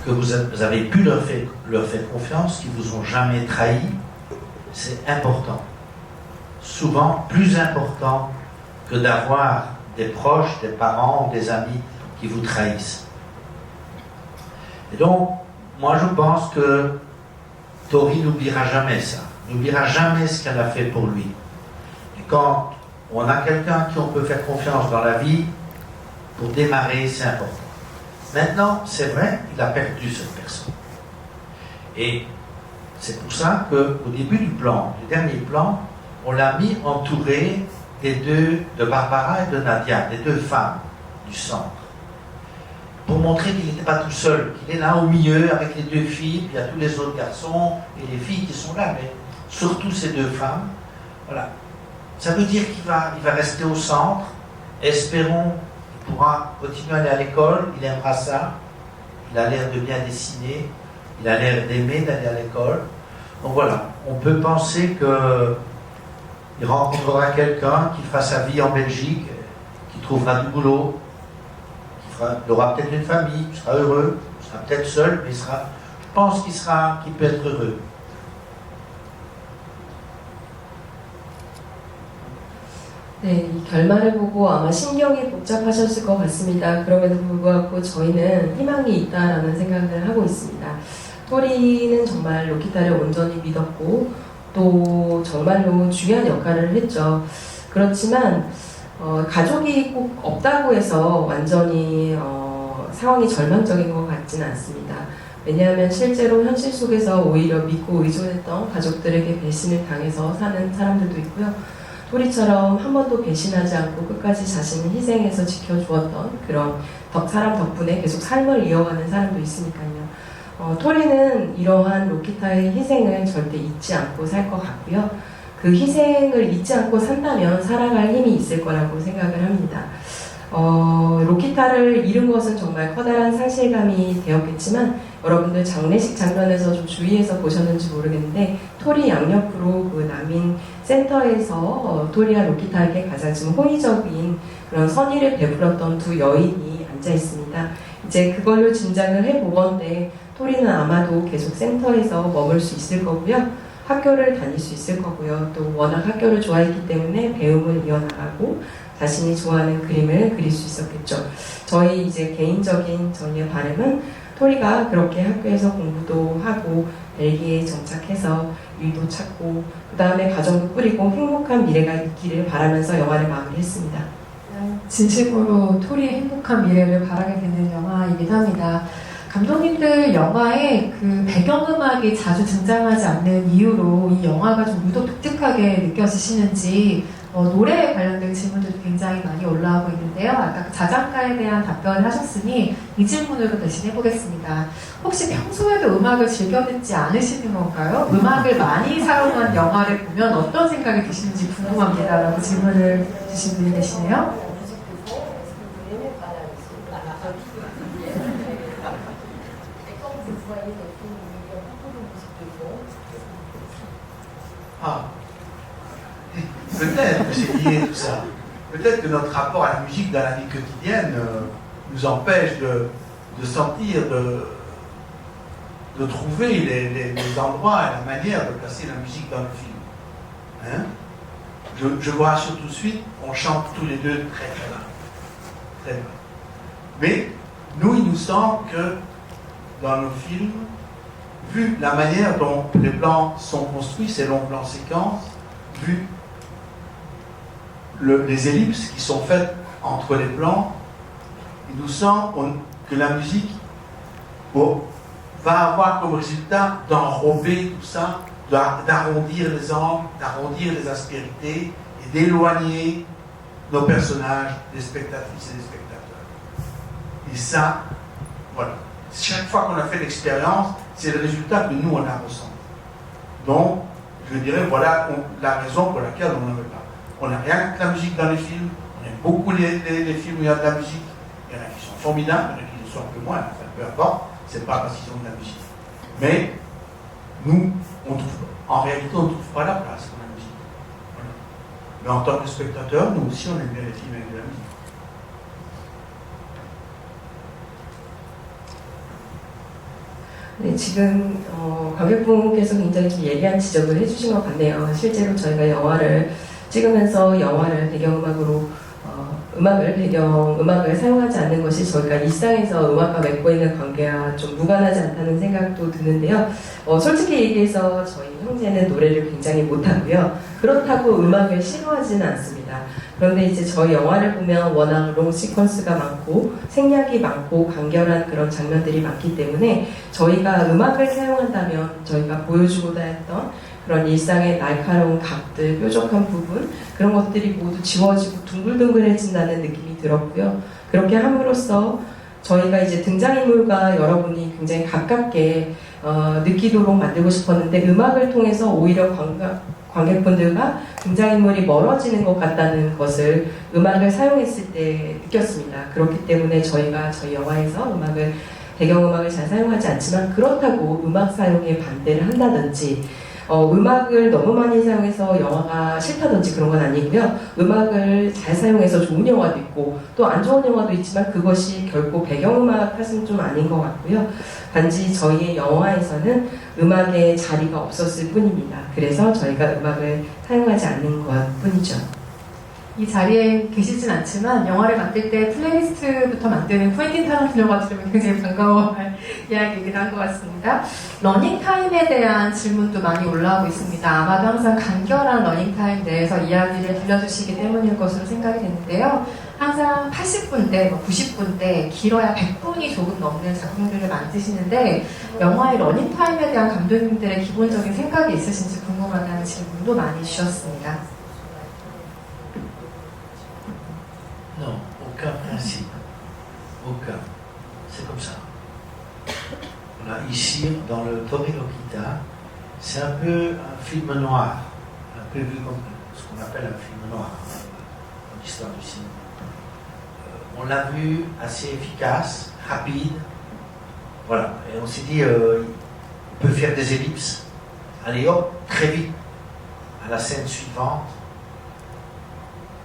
que vous avez pu leur faire confiance, qui vous ont jamais trahi, c'est important. Souvent plus important que d'avoir des proches, des parents, des amis qui vous trahissent. Et donc, moi je pense que Tori n'oubliera jamais ça, n'oubliera jamais ce qu'elle a fait pour lui. Et quand on a quelqu'un à qui on peut faire confiance dans la vie, pour démarrer, c'est important. Maintenant, c'est vrai, il a perdu cette personne. Et c'est pour ça qu'au début du dernier plan, on l'a mis entouré de Barbara et de Nadia, des deux femmes du centre. Pour montrer qu'il n'était pas tout seul, qu'il est là au milieu avec les deux filles, puis il y a tous les autres garçons et les filles qui sont là, mais surtout ces deux femmes. Voilà. Ça veut dire qu'il va rester au centre. Espérons qu'il pourra continuer à aller à l'école, il aimera ça. Il a l'air de bien dessiner, il a l'air d'aimer d'aller à l'école. Donc voilà, on peut penser qu'il rencontrera quelqu'un qui fera sa vie en Belgique, qui trouvera du boulot, il aura peut-être une famille, il sera heureux, il sera peut-être seul, mais je pense qu'il peut être heureux. 네, 이 결말을 보고 아마 신경이 복잡하셨을 것 같습니다. 그럼에도 불구하고 저희는 희망이 있다라는 생각을 하고 있습니다. 토리는 정말 로키타를 온전히 믿었고 또 정말로 중요한 역할을 했죠. 그렇지만 가족이 꼭 없다고 해서 완전히 상황이 절망적인 것 같지는 않습니다. 왜냐하면 실제로 현실 속에서 오히려 믿고 의존했던 가족들에게 배신을 당해서 사는 사람들도 있고요. 토리처럼 한 번도 배신하지 않고 끝까지 자신을 희생해서 지켜주었던 그런 사람 덕분에 계속 삶을 이어가는 사람도 있으니까요. 토리는 이러한 로키타의 희생을 절대 잊지 않고 살 것 같고요. 그 희생을 잊지 않고 산다면 살아갈 힘이 있을 거라고 생각을 합니다. 로키타를 잃은 것은 정말 커다란 상실감이 되었겠지만 여러분들 장례식 장면에서 좀 주의해서 보셨는지 모르겠는데 토리 양옆으로 그 난민 센터에서 토리와 로키타에게 가장 좀 호의적인 그런 선의를 베풀었던 두 여인이 앉아 있습니다. 이제 그걸로 짐작을 해보건데 토리는 아마도 계속 센터에서 머물 수 있을 거고요. 학교를 다닐 수 있을 거고요. 또 워낙 학교를 좋아했기 때문에 배움을 이어나가고 자신이 좋아하는 그림을 그릴 수 있었겠죠. 저희 이제 개인적인 저희의 바람은 토리가 그렇게 학교에서 공부도 하고 벨기에에 정착해서 일도 찾고 그 다음에 가정도 꾸리고 행복한 미래가 있기를 바라면서 영화를 마무리했습니다. 진심으로 토리의 행복한 미래를 바라게 되는 영화이기도 합니다. 감독님들 영화에 그 배경음악이 자주 등장하지 않는 이유로 이 영화가 좀 유독 독특하게 느껴지시는지 노래에 관련된 질문들도 굉장히 많이 올라오고 있는데요. 아까 그 자장가에 대한 답변을 하셨으니 이 질문으로 대신 해보겠습니다. 혹시 평소에도 음악을 즐겨 듣지 않으시는 건가요? 음악을 많이 사용한 영화를 보면 어떤 생각이 드시는지 궁금합니다. 라고 질문을 주신 분이 계시네요. Ah, peut-être que c'est lié tout ça. Peut-être que notre rapport à la musique dans la vie quotidienne nous empêche de sentir, de trouver les endroits et la manière de placer la musique dans le film. Hein? Je vous rassure tout de suite, on chante tous les deux très très bas. Très bas. Mais nous, il nous semble que dans nos films, vu la manière dont les plans sont construits, ces longs plans séquences, vu les ellipses qui sont faites entre les plans, il nous semble que la musique va avoir comme résultat d'enrober tout ça, d'arrondir les angles, d'arrondir les aspérités et d'éloigner nos personnages des spectatrices et des spectateurs. Et ça, voilà. Chaque fois qu'on a fait l'expérience, c'est le résultat que nous, on a ressenti. Donc, je dirais, voilà la raison pour laquelle on n'en veut pas. On n'a rien que la musique dans les films, on aime beaucoup les films où il y a de la musique. Il y en a qui sont formidables, il y en a qui le sont un peu moins, enfin, peu importe, c'est pas parce qu'ils ont de la musique. Mais, nous, en réalité, on ne trouve pas la place pour la musique. Voilà. Mais en tant que spectateur, nous aussi, on aime bien les films avec de la musique. 네, 지금 관객분께서 굉장히 좀 예리한 지적을 해주신 것 같네요. 실제로 저희가 영화를 찍으면서 영화를 배경음악으로 음악을 사용하지 않는 것이 저희가 일상에서 음악과 맺고 있는 관계와 좀 무관하지 않다는 생각도 드는데요. 솔직히 얘기해서 저희 형제는 노래를 굉장히 못하고요. 그렇다고 음악을 싫어하지는 않습니다. 그런데 이제 저희 영화를 보면 워낙 롱 시퀀스가 많고 생략이 많고 간결한 그런 장면들이 많기 때문에 저희가 음악을 사용한다면 저희가 보여주고자 했던 그런 일상의 날카로운 각들, 뾰족한 부분 그런 것들이 모두 지워지고 둥글둥글해진다는 느낌이 들었고요. 그렇게 함으로써 저희가 이제 등장인물과 여러분이 굉장히 가깝게 느끼도록 만들고 싶었는데 음악을 통해서 오히려 관객분들과 등장인물이 멀어지는 것 같다는 것을 음악을 사용했을 때 느꼈습니다. 그렇기 때문에 저희가 저희 영화에서 배경음악을 잘 사용하지 않지만 그렇다고 음악 사용에 반대를 한다든지 음악을 너무 많이 사용해서 영화가 싫다든지 그런 건 아니고요. 음악을 잘 사용해서 좋은 영화도 있고 또 안 좋은 영화도 있지만 그것이 결코 배경음악 탓은 좀 아닌 것 같고요. 단지 저희의 영화에서는 음악의 자리가 없었을 뿐입니다. 그래서 저희가 음악을 사용하지 않는 것 뿐이죠. 이 자리에 계시진 않지만 영화를 만들 때 플레이리스트부터 만드는 쿠엔틴 타란티노가 들으면 굉장히 반가워할 이야기이기도 한 것 같습니다. 러닝타임에 대한 질문도 많이 올라오고 있습니다. 아마도 항상 간결한 러닝타임 내에서 이야기를 들려주시기 때문일 것으로 생각이 되는데요. 항상 80분대, 90분대, 길어야 100분이 조금 넘는 작품들을 만드시는데 영화의 러닝타임에 대한 감독님들의 기본적인 생각이 있으신지 궁금하다는 질문도 많이 주셨습니다. aucun principe. Aucun. C'est comme ça. Voilà, ici, dans le Tori Lokita, c'est un peu un film noir, un peu vu comme ce qu'on appelle un film noir dans l'histoire du cinéma. On l'a vu assez efficace, rapide, voilà. Et on s'est dit, on peut faire des ellipses. Allez hop, très vite, à la scène suivante,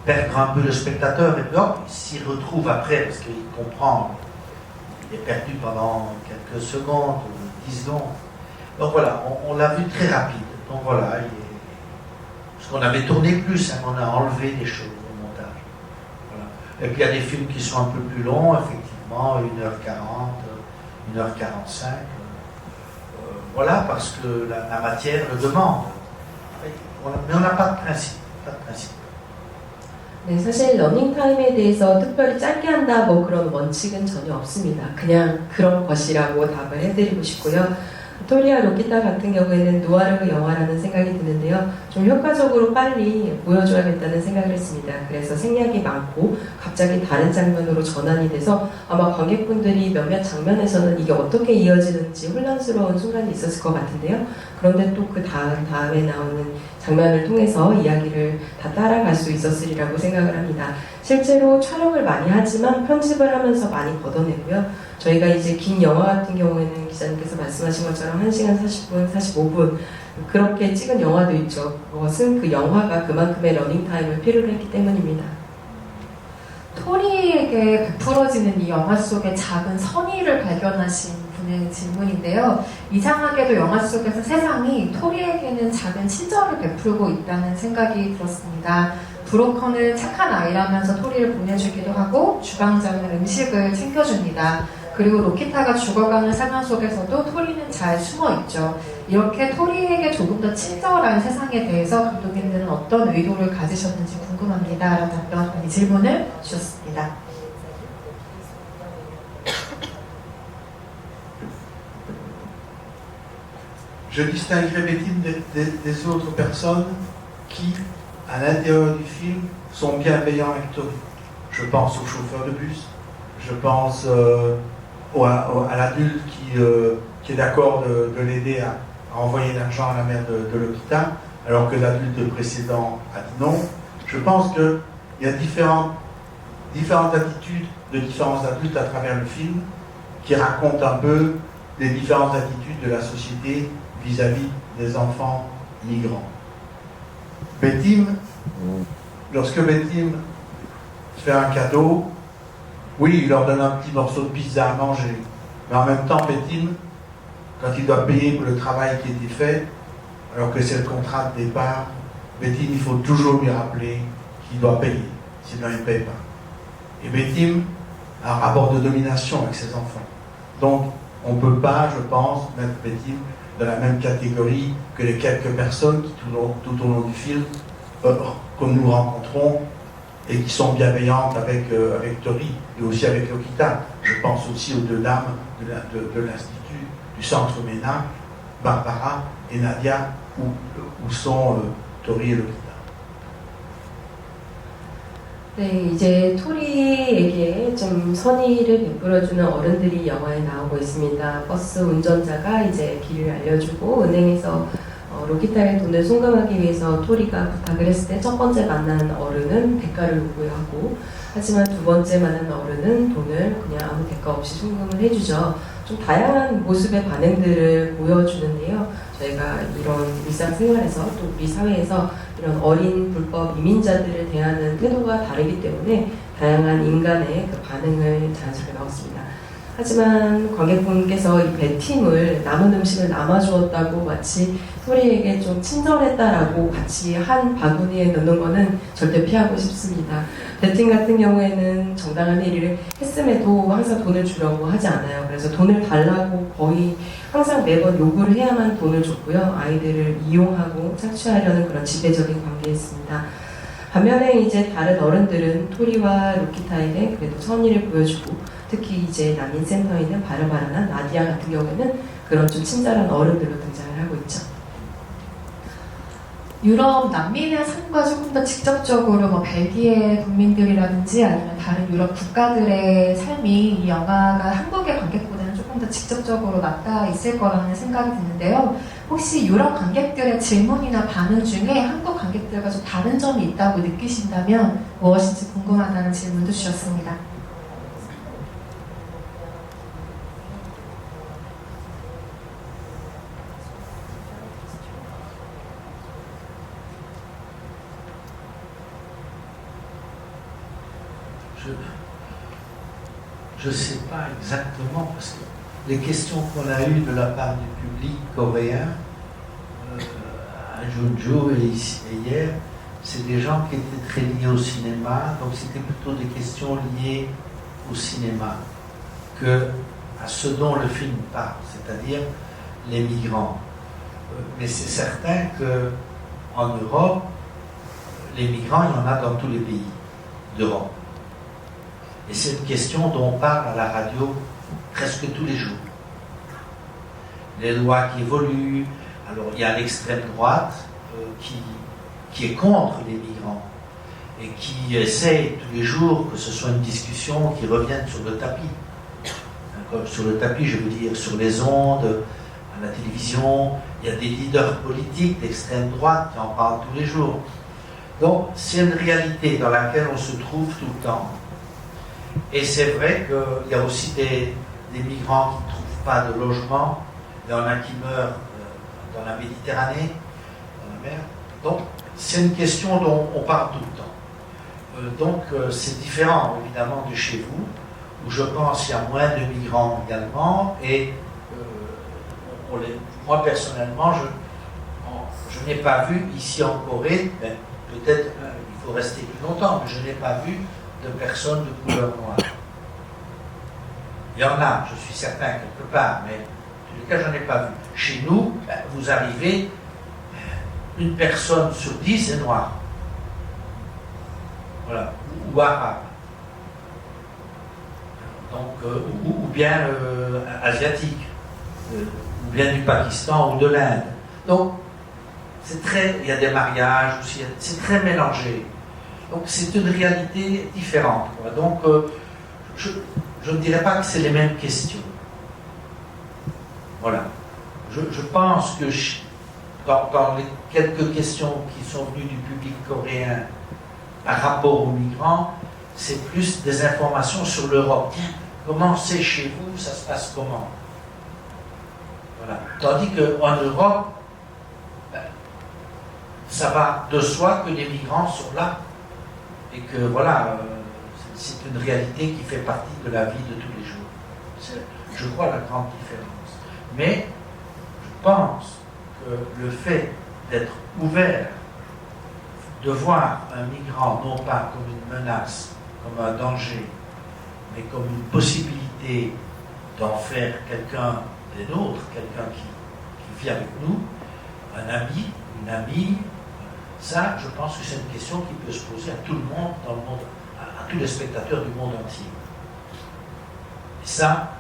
perdre un peu le spectateur, et puis hop, il s'y retrouve après, parce qu'il comprend, il est perdu pendant quelques secondes, 10 secondes. Donc voilà, on l'a vu très rapide. Donc voilà, parce qu'on avait tourné plus, hein, on a enlevé des choses au montage. Voilà. Et puis il y a des films qui sont un peu plus longs, effectivement, 1h40, 1h45. Voilà, parce que la matière le demande. Mais on n'a pas de principe. Pas de principe. 네, 사실 러닝타임에 대해서 특별히 짧게 한다 뭐 그런 원칙은 전혀 없습니다. 그냥 그런 것이라고 답을 해드리고 싶고요. 토리와 로키타 같은 경우에는 누아르 영화라는 생각이 드는데요. 좀 효과적으로 빨리 보여줘야겠다는 생각을 했습니다. 그래서 생략이 많고 갑자기 다른 장면으로 전환이 돼서 아마 관객분들이 몇몇 장면에서는 이게 어떻게 이어지는지 혼란스러운 순간이 있었을 것 같은데요. 그런데 또 그 다음에 나오는 장면을 통해서 이야기를 다 따라갈 수 있었으리라고 생각을 합니다. 실제로 촬영을 많이 하지만 편집을 하면서 많이 걷어내고요. 저희가 이제 긴 영화 같은 경우에는 기자님께서 말씀하신 것처럼 1시간 40분, 45분 그렇게 찍은 영화도 있죠. 그것은 그 영화가 그만큼의 러닝타임을 필요로 했기 때문입니다. 토리에게 베풀어지는 이 영화 속의 작은 선의를 발견하신 분의 질문인데요. 이상하게도 영화 속에서 세상이 토리에게는 작은 친절을 베풀고 있다는 생각이 들었습니다. 브로커는 착한 아이라면서 토리를 보내주기도 하고 주방장은 음식을 챙겨줍니다. 그리고 로키타가 죽어가는 상황 속에서도 토리는 잘 숨어있죠. 이렇게 토리에게 조금 더 친절한 세상에 대해서 감독님들은 어떤 의도를 가지셨는지 궁금합니다. 라는 답변, 질문을 주셨습니다. Je distinguerai Bettine des autres personnes qui, à l'intérieur du film, sont bienveillants avec Tori. Je pense au chauffeur de bus, je pense à l'adulte qui est d'accord de l'aider à envoyer l'argent à la mère de Lokita, alors que l'adulte précédent a dit non. Je pense qu'il y a différentes attitudes de différents adultes à travers le film qui racontent un peu les différentes attitudes de la société vis-à-vis des enfants migrants. Betim, lorsque Betim fait un cadeau, oui, il leur donne un petit morceau de pizza à manger, mais en même temps, Betim, quand il doit payer pour le travail qui a été fait, alors que c'est le contrat de départ, Betim, il faut toujours lui rappeler qu'il doit payer, sinon il ne paye pas. Et Betim a un rapport de domination avec ses enfants. Donc, on ne peut pas, je pense, mettre Betim dans la même catégorie que les quelques personnes qui, tout au long du film, que nous rencontrons et qui sont bienveillantes avec Tori et aussi avec Lokita. Je pense aussi aux deux dames de l'Institut, du Centre MENA, Barbara et Nadia, où sont Tori et Lokita. 네, 이제 토리에게 좀 선의를 베풀어주는 어른들이 영화에 나오고 있습니다. 버스 운전자가 이제 길을 알려주고 은행에서 로키타의 돈을 송금하기 위해서 토리가 부탁을 했을 때 첫 번째 만난 어른은 대가를 요구하고 하지만 두 번째 만난 어른은 돈을 그냥 아무 대가 없이 송금을 해주죠. 좀 다양한 모습의 반응들을 보여주는데요. 저희가 이런 일상생활에서 또 우리 사회에서 이런 어린 불법 이민자들을 대하는 태도가 다르기 때문에 다양한 인간의 그 반응을 자연스럽게 넣었습니다. 하지만 관객분께서 이 배팀을 남은 음식을 남아주었다고 마치 토리에게 좀 친절했다라고 같이 한 바구니에 넣는 거는 절대 피하고 싶습니다. 배팀 같은 경우에는 정당한 일을 했음에도 항상 돈을 주려고 하지 않아요. 그래서 돈을 달라고 거의 항상 매번 요구를 해야만 돈을 줬고요. 아이들을 이용하고 착취하려는 그런 지배적인 관계였습니다. 반면에 이제 다른 어른들은 토리와 로키타에게 그래도 선의를 보여주고 특히 이제 난민센터에 있는 바르바라나 나디아 같은 경우에는 그런 좀 친절한 어른들로 등장을 하고 있죠. 유럽 난민의 삶과 조금 더 직접적으로 뭐 벨기에 국민들이라든지 아니면 다른 유럽 국가들의 삶이 이 영화가 한국의 관객보다는 조금 더 직접적으로 맞닿아 있을 거라는 생각이 드는데요. 혹시 유럽 관객들의 질문이나 반응 중에 한국 관객들과 좀 다른 점이 있다고 느끼신다면 무엇인지 궁금하다는 질문도 주셨습니다. Je ne sais pas exactement, parce que les questions qu'on a eues de la part du public coréen, à Jeonju et hier, c'est des gens qui étaient très liés au cinéma, donc c'était plutôt des questions liées au cinéma que à ce dont le film parle, c'est-à-dire les migrants. Mais c'est certain qu'en Europe, les migrants, il y en a dans tous les pays d'Europe. Et c'est une question dont on parle à la radio presque tous les jours. Les lois qui évoluent, alors il y a l'extrême droite qui est contre les migrants et qui essaie tous les jours que ce soit une discussion qui revienne sur le tapis. Sur le tapis, je veux dire, sur les ondes, à la télévision, il y a des leaders politiques d'extrême droite qui en parlent tous les jours. Donc c'est une réalité dans laquelle on se trouve tout le temps. Et c'est vrai qu'il y a aussi des migrants qui ne trouvent pas de logement. Il y en a qui meurent dans la Méditerranée, dans la mer. Donc c'est une question dont on parle tout le temps. Donc c'est différent évidemment de chez vous, où je pense qu'il y a moins de migrants également. Et moi personnellement, je n'ai pas vu ici en Corée, peut-être il faut rester plus longtemps, mais je n'ai pas vu de personnes de couleur noire. Il y en a, je suis certain, quelque part, mais en tout cas, je n'en ai pas vu. Chez nous, vous arrivez, une personne sur 10 est noire. Voilà. Ou arabe. Donc, ou bien asiatique. Ou bien du Pakistan ou de l'Inde. Donc, il y a des mariages aussi, c'est très mélangé. Donc c'est une réalité différente. Quoi. Donc je ne dirais pas que c'est les mêmes questions. Voilà. Je pense que dans les quelques questions qui sont venues du public coréen par rapport aux migrants, c'est plus des informations sur l'Europe. Comment c'est chez vous, ça se passe comment? Voilà. Tandis qu'en Europe, ça va de soi que les migrants sont là. Et que voilà, c'est une réalité qui fait partie de la vie de tous les jours. C'est, je crois, la grande différence. Mais je pense que le fait d'être ouvert, de voir un migrant non pas comme une menace, comme un danger, mais comme une possibilité d'en faire quelqu'un des nôtres, quelqu'un qui vit avec nous, un ami, une amie, ça, je pense que c'est une question qui peut se poser à tout le monde, dans le monde, à tous les spectateurs du monde entier. Et ça,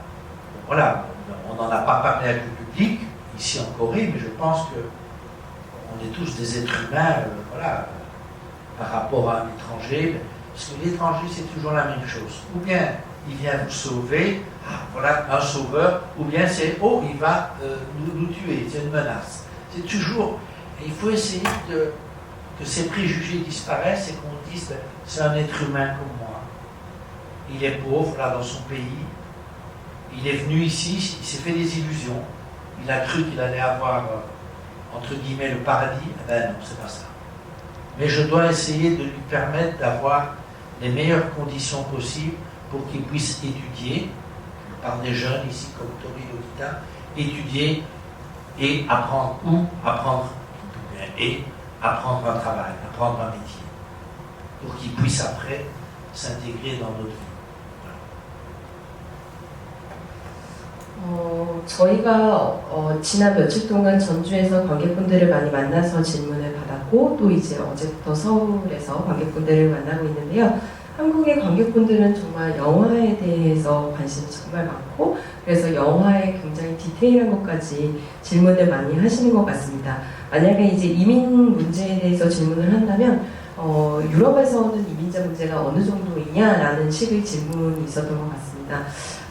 voilà, on n'en a pas parlé avec le public, ici en Corée, mais je pense qu'on est tous des êtres humains, voilà, par rapport à un étranger, parce que l'étranger, c'est toujours la même chose. Ou bien, il vient vous sauver, voilà, un sauveur, ou bien c'est, oh, il va nous tuer, c'est une menace. C'est toujours, et il faut essayer que ces préjugés disparaissent et qu'on dise c'est un être humain comme moi. Il est pauvre là dans son pays, il est venu ici, il s'est fait des illusions, il a cru qu'il allait avoir entre guillemets le paradis. Eh ben non, c'est pas ça. Mais je dois essayer de lui permettre d'avoir les meilleures conditions possibles pour qu'il puisse étudier. Je parle des jeunes ici comme Tori Lolita, étudier et apprendre apprendre un travail, apprendre un métier, pour qu'ils puissent après s'intégrer dans notre vie. 저희가 지난 며칠 동안 전주에서 관객분들을 많이 만나서 질문을 받았고 또 이제 어제부터 서울에서 관객분들을 만나고 있는데요. 한국의 관객분들은 정말 영화에 대해서 관심이 정말 많고 그래서 영화에 굉장히 디테일한 것까지 질문을 많이 하시는 것 같습니다. 만약에 이제 이민 문제에 대해서 질문을 한다면 유럽에서는 이민자 문제가 어느 정도이냐라는 식의 질문이 있었던 것 같습니다.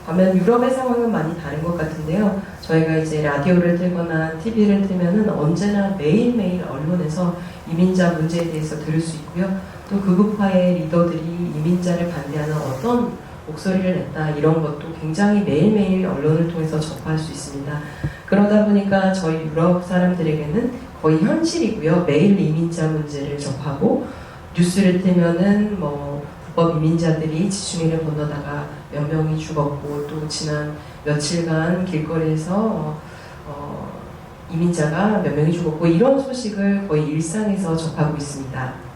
반면 유럽의 상황은 많이 다른 것 같은데요. 저희가 이제 라디오를 틀거나 TV를 틀면은 언제나 매일매일 언론에서 이민자 문제에 대해서 들을 수 있고요. 또 극우파의 리더들이 이민자를 반대하는 어떤 목소리를 냈다 이런 것도 굉장히 매일매일 언론을 통해서 접할 수 있습니다. 그러다 보니까 저희 유럽 사람들에게는 거의 현실이고요. 매일 이민자 문제를 접하고 뉴스를 틀면은 뭐 불법 이민자들이 지중해를 건너다가 몇 명이 죽었고 또 지난 며칠간 길거리에서 이민자가 몇 명이 죽었고 이런 소식을 거의 일상에서 접하고 있습니다.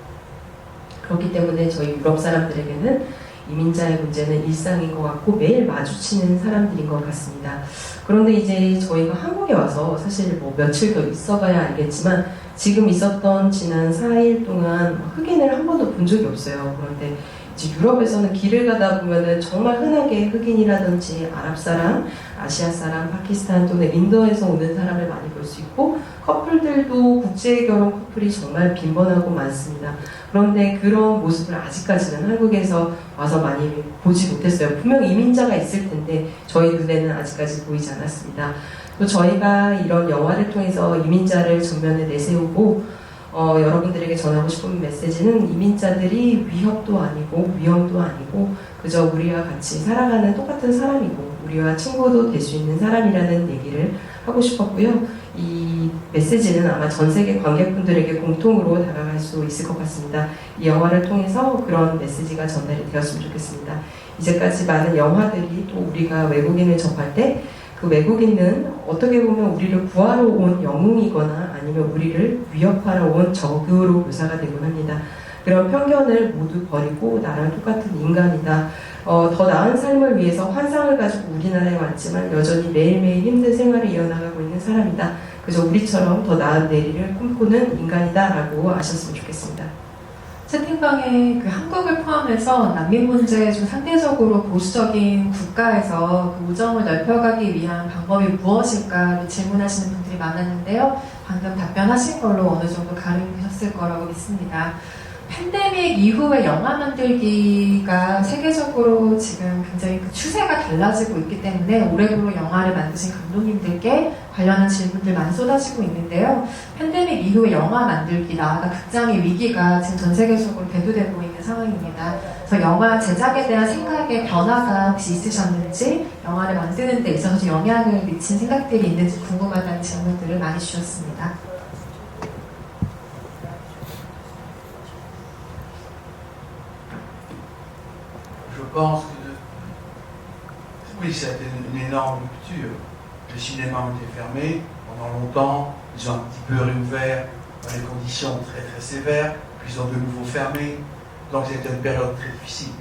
그렇기 때문에 저희 유럽 사람들에게는 이민자의 문제는 일상인 것 같고 매일 마주치는 사람들인 것 같습니다. 그런데 이제 저희가 한국에 와서 사실 뭐 며칠 더 있어봐야 알겠지만 지금 있었던 지난 4일 동안 흑인을 한 번도 본 적이 없어요. 그런데 이제 유럽에서는 길을 가다 보면은 정말 흔하게 흑인이라든지 아랍 사람, 아시아 사람, 파키스탄 또는 인도에서 오는 사람을 많이 볼 수 있고 커플들도 국제 결혼 커플이 정말 빈번하고 많습니다. 그런데 그런 모습을 아직까지는 한국에서 와서 많이 보지 못했어요. 분명 이민자가 있을 텐데 저희 눈에는 아직까지 보이지 않았습니다. 또 저희가 이런 영화를 통해서 이민자를 전면에 내세우고 여러분들에게 전하고 싶은 메시지는 이민자들이 위협도 아니고 위험도 아니고 그저 우리와 같이 살아가는 똑같은 사람이고 우리와 친구도 될 수 있는 사람이라는 얘기를 하고 싶었고요. 이 메시지는 아마 전 세계 관객분들에게 공통으로 다가갈 수 있을 것 같습니다. 이 영화를 통해서 그런 메시지가 전달이 되었으면 좋겠습니다. 이제까지 많은 영화들이 또 우리가 외국인을 접할 때 그 외국인은 어떻게 보면 우리를 구하러 온 영웅이거나 아니면 우리를 위협하러 온 적으로 묘사가 되곤 합니다. 그런 편견을 모두 버리고 나랑 똑같은 인간이다. 더 나은 삶을 위해서 환상을 가지고 우리나라에 왔지만 여전히 매일매일 힘든 생활을 이어나가고 있는 사람이다. 그저 우리처럼 더 나은 내일을 꿈꾸는 인간이다라고 아셨으면 좋겠습니다. 채팅방에 그 한국을 포함해서 난민 문제에 좀 상대적으로 보수적인 국가에서 그 우정을 넓혀가기 위한 방법이 무엇일까 질문하시는 분들이 많았는데요. 방금 답변하신 걸로 어느 정도 가름되셨을 거라고 믿습니다. 팬데믹 이후에 영화 만들기가 세계적으로 지금 굉장히 그 추세가 달라지고 있기 때문에 올해로 영화를 만드신 감독님들께 관련한 질문들 많이 쏟아지고 있는데요. 팬데믹 이후에 영화 만들기, 나아가 극장의 위기가 지금 전 세계적으로 대두되고 있는 상황입니다. 그래서 영화 제작에 대한 생각의 변화가 혹시 있으셨는지, 영화를 만드는 데 있어서 영향을 미친 생각들이 있는지 궁금하다는 질문들을 많이 주셨습니다. Je pense que oui, ça a été une énorme rupture. Les cinémas ont été fermés pendant longtemps, ils ont un petit peu réouvert dans des conditions très très sévères, puis ils ont de nouveau fermé, donc c'était une période très difficile,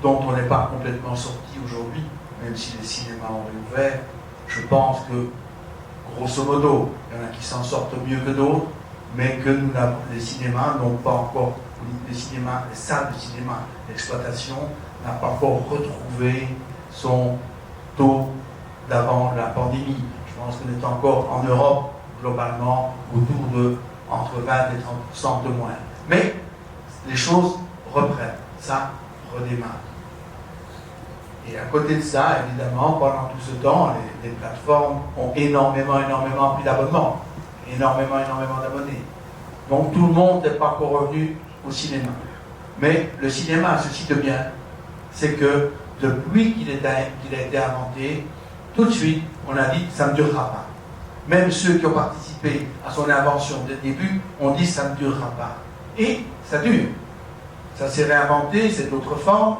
dont on n'est pas complètement sorti aujourd'hui, même si les cinémas ont réouvert. Je pense que, grosso modo, il y en a qui s'en sortent mieux que d'autres, mais que les cinémas n'ont pas encore, les salles de cinéma d'exploitation n'a pas encore retrouvé son taux d'avant la pandémie. Je pense qu'on est encore en Europe, globalement, autour de entre 20 et 30% de moins. Mais les choses reprennent, ça redémarre. Et à côté de ça, évidemment, pendant tout ce temps, les plateformes ont énormément pris d'abonnements, énormément d'abonnés. Donc tout le monde n'est pas encore revenu au cinéma. Mais le cinéma a ceci de bien, c'est que depuis qu'il a été inventé, tout de suite, on a dit que ça ne durera pas. Même ceux qui ont participé à son invention dès le début ont dit que ça ne durera pas. Et ça dure. Ça s'est réinventé, c'est d'autres formes.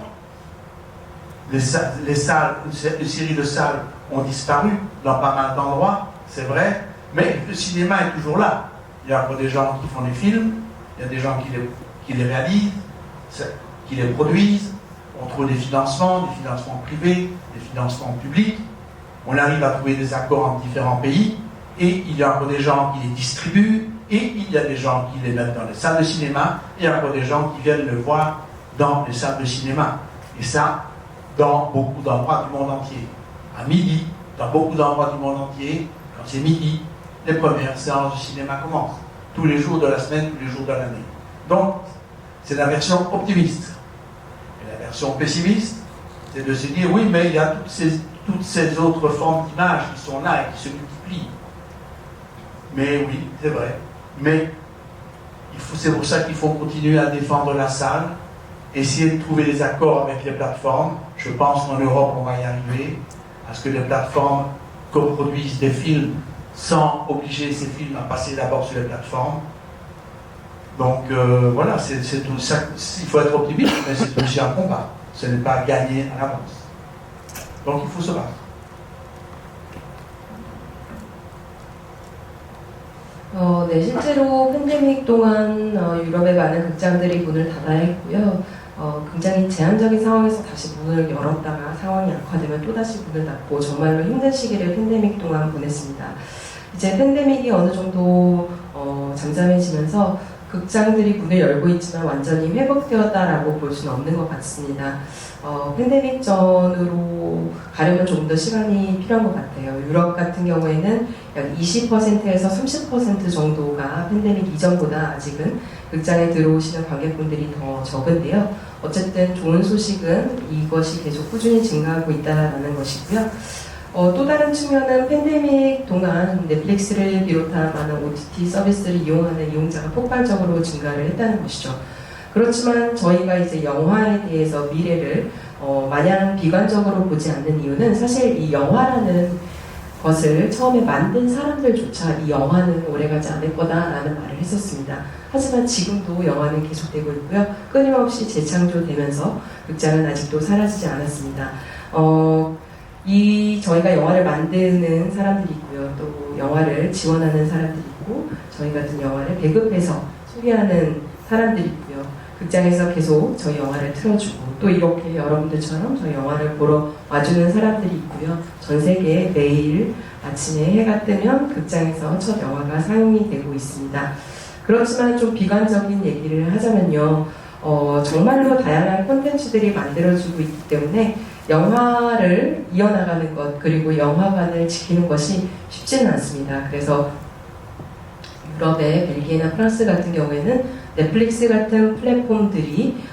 Les salles, une série de salles ont disparu dans pas mal d'endroits, c'est vrai, mais le cinéma est toujours là. Il y a encore des gens qui font des films, il y a des gens qui les réalisent, qui les produisent, on trouve des financements privés, des financements publics, on arrive à trouver des accords entre différents pays, et il y a encore des gens qui les distribuent, Et il y a des gens qui les mettent dans les salles de cinéma, et il y a encore des gens qui viennent le voir dans les salles de cinéma. Et ça, dans beaucoup d'endroits du monde entier. À midi, dans beaucoup d'endroits du monde entier, quand c'est midi, les premières séances de cinéma commencent. Tous les jours de la semaine, tous les jours de l'année. Donc, c'est la version optimiste. Et la version pessimiste, c'est de se dire, oui, mais il y a toutes ces autres formes d'images qui sont là et qui se multiplient. Mais oui, c'est vrai. Mais c'est pour ça qu'il faut continuer à défendre la salle, essayer de trouver des accords avec les plateformes. Je pense qu'en Europe, on va y arriver, à ce que les plateformes coproduisent des films sans obliger ces films à passer d'abord sur les plateformes. Donc voilà, c'est tout ça. Il faut être optimiste, mais c'est aussi un combat. Ce n'est pas gagné à l'avance. Donc il faut se battre. 네, 실제로 팬데믹 동안 유럽의 많은 극장들이 문을 닫아야 했고요. 굉장히 제한적인 상황에서 다시 문을 열었다가 상황이 악화되면 또다시 문을 닫고 정말로 힘든 시기를 팬데믹 동안 보냈습니다. 이제 팬데믹이 어느 정도 잠잠해지면서 극장들이 문을 열고 있지만 완전히 회복되었다라고 볼 수는 없는 것 같습니다. 팬데믹 전으로 가려면 조금 더 시간이 필요한 것 같아요. 유럽 같은 경우에는 약 20%에서 30% 정도가 팬데믹 이전보다 아직은 극장에 들어오시는 관객분들이 더 적은데요. 어쨌든 좋은 소식은 이것이 계속 꾸준히 증가하고 있다는 것이고요. 또 다른 측면은 팬데믹 동안 넷플릭스를 비롯한 많은 OTT 서비스를 이용하는 이용자가 폭발적으로 증가를 했다는 것이죠. 그렇지만 저희가 이제 영화에 대해서 미래를 마냥 비관적으로 보지 않는 이유는 사실 이 영화라는 것을 처음에 만든 사람들조차 이 영화는 오래가지 않을 거다라는 말을 했었습니다. 하지만 지금도 영화는 계속되고 있고요. 끊임없이 재창조되면서 극장은 아직도 사라지지 않았습니다. 저희가 영화를 만드는 사람들이 있고요. 또 영화를 지원하는 사람들이 있고 저희 같은 영화를 배급해서 소개하는 사람들이 있고요. 극장에서 계속 저희 영화를 틀어주고 또 이렇게 여러분들처럼 저희 영화를 보러 와주는 사람들이 있고요. 전 세계에 매일 아침에 해가 뜨면 극장에서 첫 영화가 상영이 되고 있습니다. 그렇지만 좀 비관적인 얘기를 하자면요. 정말로 다양한 콘텐츠들이 만들어지고 있기 때문에 영화를 이어나가는 것 그리고 영화관을 지키는 것이 쉽지는 않습니다. 그래서 유럽의 벨기에나 프랑스 같은 경우에는 넷플릭스 같은 플랫폼들이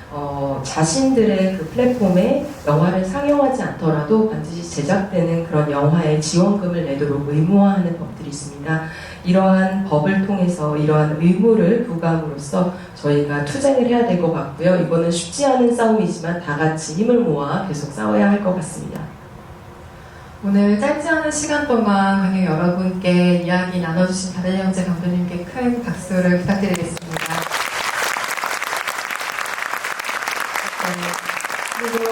자신들의 그 플랫폼에 영화를 상영하지 않더라도 반드시 제작되는 그런 영화에 지원금을 내도록 의무화하는 법들이 있습니다. 이러한 법을 통해서 이러한 의무를 부과함으로써 저희가 투쟁을 해야 될 것 같고요. 이거는 쉽지 않은 싸움이지만 다 같이 힘을 모아 계속 싸워야 할 것 같습니다. 오늘 짧지 않은 시간 동안 관객 여러분께 이야기 나눠주신 다들 형제 감독님께 큰 박수를 부탁드리겠습니다. 그리고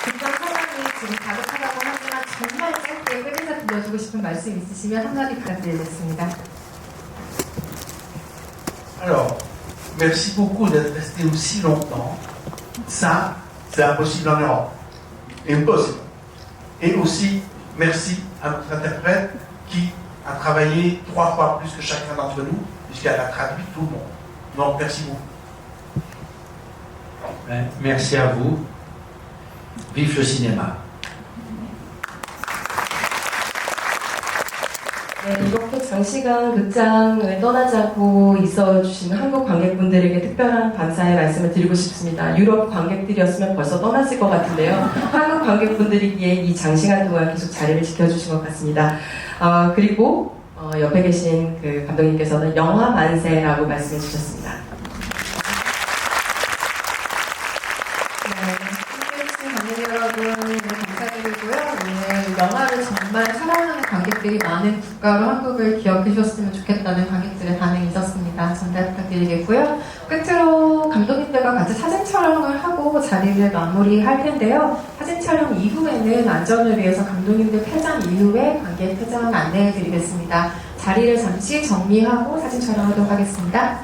극장 사장이 지금 가득하다고 하지만 정말 짧게 끝에서 들려주고 싶은 말씀 있으시면 한마디 부탁드리겠습니다. Alors, merci beaucoup d'être resté aussi longtemps. Ça, c'est impossible en Europe. Impossible. Et aussi, merci à notre interprète qui a travaillé 3 fois plus que chacun d'entre nous, puisqu'elle a traduit tout le monde. Donc, merci beaucoup. Merci à vous. Vive le cinéma. 네, 이렇게 장시간 극장을 떠나자고 있어주신 한국 관객분들에게 특별한 감사의 말씀을 드리고 싶습니다. 유럽 관객들이었으면 벌써 떠났을 것 같은데요. 한국 관객분들이기에 이 장시간 동안 계속 자리를 지켜주신 것 같습니다. 그리고 옆에 계신 그 감독님께서는 영화 만세라고 말씀해 주셨습니다. 여러분 감사드리고요. 오늘 영화를 정말 사랑하는 관객들이 많은 국가로 한국을 기억해 주셨으면 좋겠다는 관객들의 반응이 있었습니다. 전달 부탁드리겠고요. 끝으로 감독님들과 같이 사진 촬영을 하고 자리를 마무리할 텐데요. 사진 촬영 이후에는 안전을 위해서 감독님들 퇴장 이후에 관객 퇴장 안내해 드리겠습니다. 자리를 잠시 정리하고 사진 촬영하도록 하겠습니다.